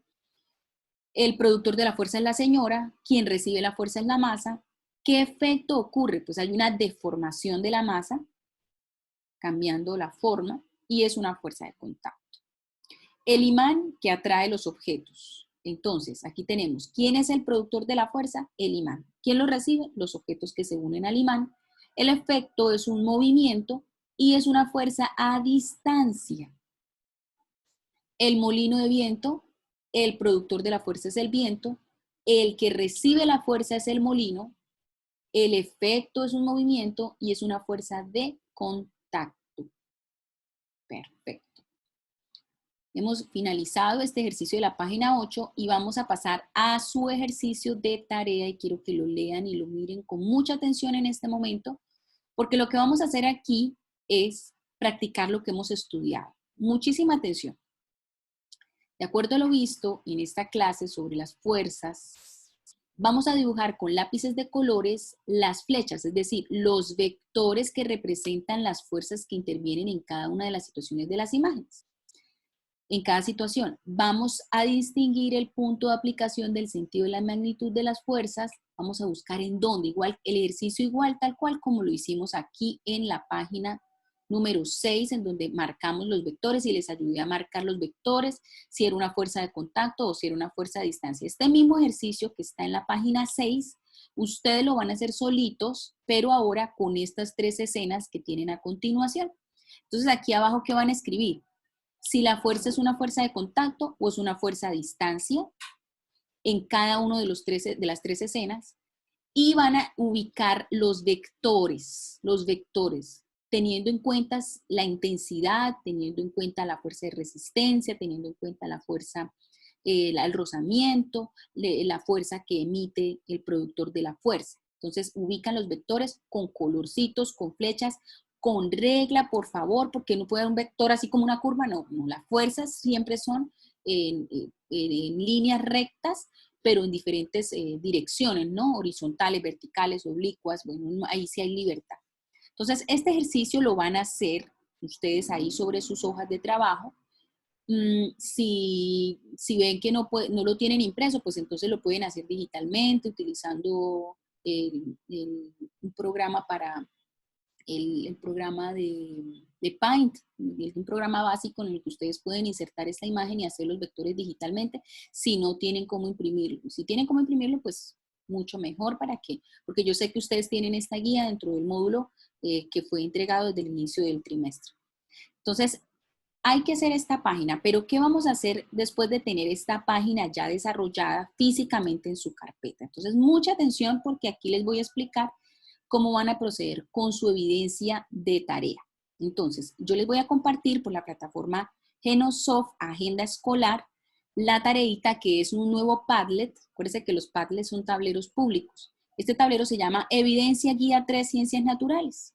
El productor de la fuerza es la señora, quien recibe la fuerza es la masa. ¿Qué efecto ocurre? Pues hay una deformación de la masa, cambiando la forma, y es una fuerza de contacto. El imán que atrae los objetos. Entonces, aquí tenemos, ¿quién es el productor de la fuerza? El imán. ¿Quién lo recibe? Los objetos que se unen al imán. El efecto es un movimiento y es una fuerza a distancia. El molino de viento, el productor de la fuerza es el viento, el que recibe la fuerza es el molino, el efecto es un movimiento y es una fuerza de contacto. Perfecto. Hemos finalizado este ejercicio de la página 8 y vamos a pasar a su ejercicio de tarea y quiero que lo lean y lo miren con mucha atención en este momento, porque lo que vamos a hacer aquí es practicar lo que hemos estudiado. Muchísima atención. De acuerdo a lo visto en esta clase sobre las fuerzas, vamos a dibujar con lápices de colores las flechas, es decir, los vectores que representan las fuerzas que intervienen en cada una de las situaciones de las imágenes. En cada situación vamos a distinguir el punto de aplicación del sentido de la magnitud de las fuerzas, vamos a buscar en dónde, igual el ejercicio igual tal cual como lo hicimos aquí en la página número 6, en donde marcamos los vectores y les ayudé a marcar los vectores, si era una fuerza de contacto o si era una fuerza de distancia. Este mismo ejercicio que está en la página 6, ustedes lo van a hacer solitos, pero ahora con estas 3 escenas que tienen a continuación. Entonces aquí abajo, ¿qué van a escribir? Si la fuerza es una fuerza de contacto o es una fuerza a distancia en cada uno de las 3 escenas, y van a ubicar los vectores, teniendo en cuenta la intensidad, teniendo en cuenta la fuerza de resistencia, teniendo en cuenta la fuerza, el rozamiento, la fuerza que emite el productor de la fuerza. Entonces ubican los vectores con colorcitos, con flechas, con regla, por favor, porque no puede haber un vector así como una curva, no, las fuerzas siempre son en líneas rectas, pero en diferentes direcciones, ¿no? Horizontales, verticales, oblicuas, bueno, ahí sí hay libertad. Entonces, este ejercicio lo van a hacer ustedes ahí sobre sus hojas de trabajo. Si ven que no lo tienen impreso, pues entonces lo pueden hacer digitalmente utilizando un programa para el programa de Paint, un programa básico en el que ustedes pueden insertar esta imagen y hacer los vectores digitalmente si no tienen cómo imprimirlo. Si tienen cómo imprimirlo, pues mucho mejor porque yo sé que ustedes tienen esta guía dentro del módulo que fue entregado desde el inicio del trimestre. Entonces, hay que hacer esta página, pero ¿qué vamos a hacer después de tener esta página ya desarrollada físicamente en su carpeta? Entonces, mucha atención porque aquí les voy a explicar cómo van a proceder con su evidencia de tarea. Entonces, yo les voy a compartir por la plataforma Genosoft Agenda Escolar la tareita que es un nuevo Padlet. Acuérdense que los Padlets son tableros públicos. Este tablero se llama Evidencia Guía 3 Ciencias Naturales.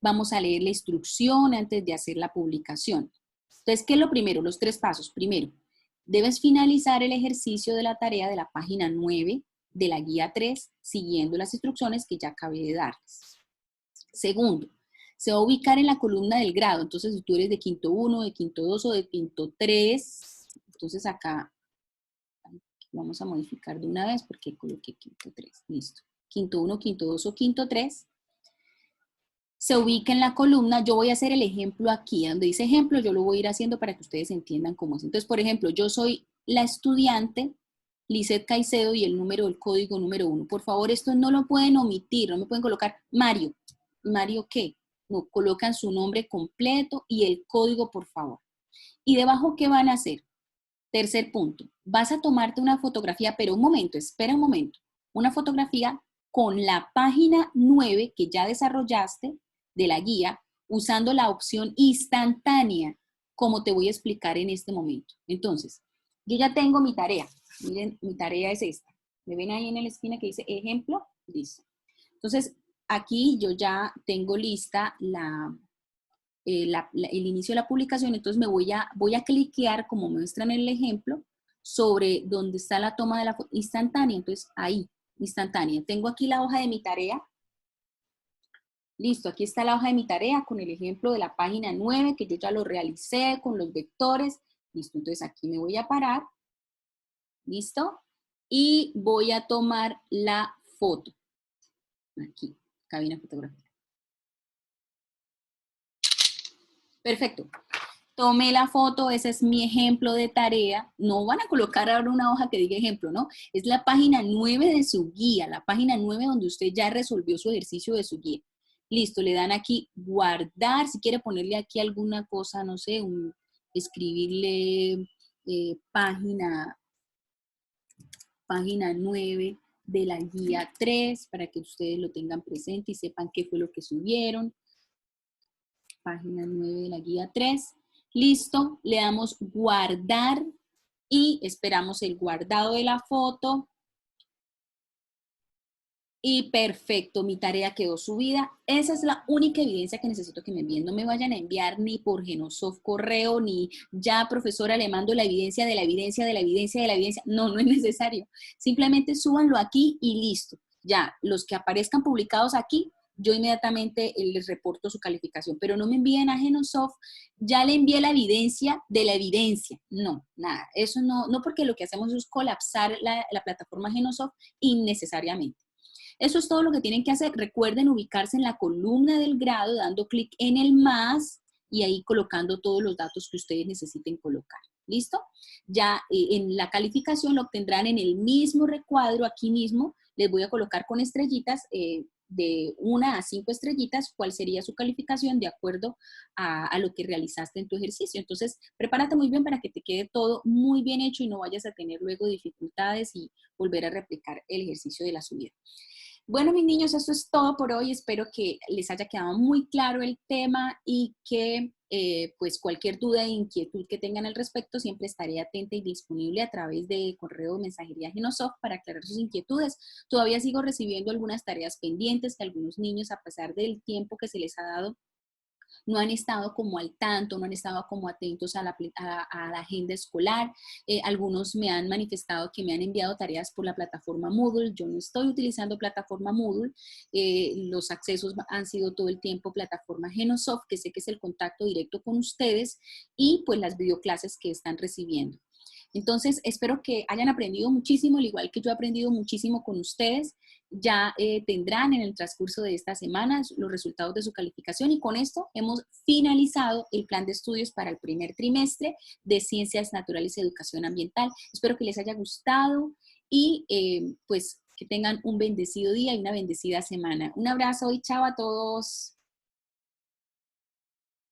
vamos a leer la instrucción antes de hacer la publicación. Entonces, ¿qué es lo primero? Los 3 pasos. Primero, debes finalizar el ejercicio de la tarea de la página 9 de la guía 3, siguiendo las instrucciones que ya acabé de darles. Segundo, se va a ubicar en la columna del grado. Entonces, si tú eres de quinto 1, de quinto 2 o de quinto 3, entonces acá vamos a modificar de una vez porque coloqué quinto 3. Listo. Quinto 1, quinto 2 o quinto 3. Se ubica en la columna. Yo voy a hacer el ejemplo aquí. Donde dice ejemplo, yo lo voy a ir haciendo para que ustedes entiendan cómo es. Entonces, por ejemplo, yo soy la estudiante Lizeth Caicedo y el número del código número 1. Por favor, esto no lo pueden omitir. No me pueden colocar Mario. ¿Mario qué? No, colocan su nombre completo y el código, por favor. Y debajo, ¿qué van a hacer? Tercer punto, vas a tomarte una fotografía, pero un momento, espera un momento. Una fotografía con la página 9 que ya desarrollaste de la guía, usando la opción instantánea, como te voy a explicar en este momento. Entonces, yo ya tengo mi tarea. Miren, mi tarea es esta. ¿Me ven ahí en la esquina que dice ejemplo? Listo. Entonces, aquí yo ya tengo lista el inicio de la publicación, entonces voy a cliquear, como muestran en el ejemplo, sobre donde está la toma de la foto instantánea. Entonces, ahí, instantánea. Tengo aquí la hoja de mi tarea. Listo, aquí está la hoja de mi tarea con el ejemplo de la página 9, que yo ya lo realicé con los vectores. Listo, entonces aquí me voy a parar. Listo. Y voy a tomar la foto. Aquí, cabina fotográfica. Perfecto. Tomé la foto, ese es mi ejemplo de tarea. No van a colocar ahora una hoja que diga ejemplo, ¿no? Es la página 9 de su guía, la página 9 donde usted ya resolvió su ejercicio de su guía. Listo, le dan aquí guardar, si quiere ponerle aquí alguna cosa, no sé, escribirle página 9 de la guía 3 para que ustedes lo tengan presente y sepan qué fue lo que subieron. Página 9 de la guía 3. Listo, le damos guardar y esperamos el guardado de la foto. Y perfecto, mi tarea quedó subida. Esa es la única evidencia que necesito que me envíen. No me vayan a enviar ni por Genosoft correo, ni ya, profesora, le mando la evidencia de la evidencia de la evidencia de la evidencia. No, no es necesario. Simplemente súbanlo aquí y listo. Ya, los que aparezcan publicados aquí, yo inmediatamente les reporto su calificación. Pero no me envíen a Genosoft, ya le envié la evidencia de la evidencia. No, nada. Eso no porque lo que hacemos es colapsar la plataforma Genosoft innecesariamente. Eso es todo lo que tienen que hacer. Recuerden ubicarse en la columna del grado, dando clic en el más y ahí colocando todos los datos que ustedes necesiten colocar. ¿Listo? Ya en la calificación lo obtendrán en el mismo recuadro, aquí mismo. Les voy a colocar con estrellitas, de 1 a 5 estrellitas, cuál sería su calificación de acuerdo a lo que realizaste en tu ejercicio. Entonces, prepárate muy bien para que te quede todo muy bien hecho y no vayas a tener luego dificultades y volver a replicar el ejercicio de la subida. Bueno, mis niños, eso es todo por hoy. Espero que les haya quedado muy claro el tema y que pues cualquier duda e inquietud que tengan al respecto, siempre estaré atenta y disponible a través de correo de mensajería Genosoft para aclarar sus inquietudes. Todavía sigo recibiendo algunas tareas pendientes que algunos niños, a pesar del tiempo que se les ha dado, no han estado como al tanto, no han estado como atentos a la agenda escolar. Algunos me han manifestado que me han enviado tareas por la plataforma Moodle. Yo no estoy utilizando plataforma Moodle. Los accesos han sido todo el tiempo plataforma Genosoft, que sé que es el contacto directo con ustedes, y pues las videoclases que están recibiendo. Entonces, espero que hayan aprendido muchísimo, al igual que yo he aprendido muchísimo con ustedes. Ya tendrán en el transcurso de esta semana los resultados de su calificación y con esto hemos finalizado el plan de estudios para el primer trimestre de Ciencias Naturales y Educación Ambiental. Espero que les haya gustado y pues que tengan un bendecido día y una bendecida semana. Un abrazo y chao a todos.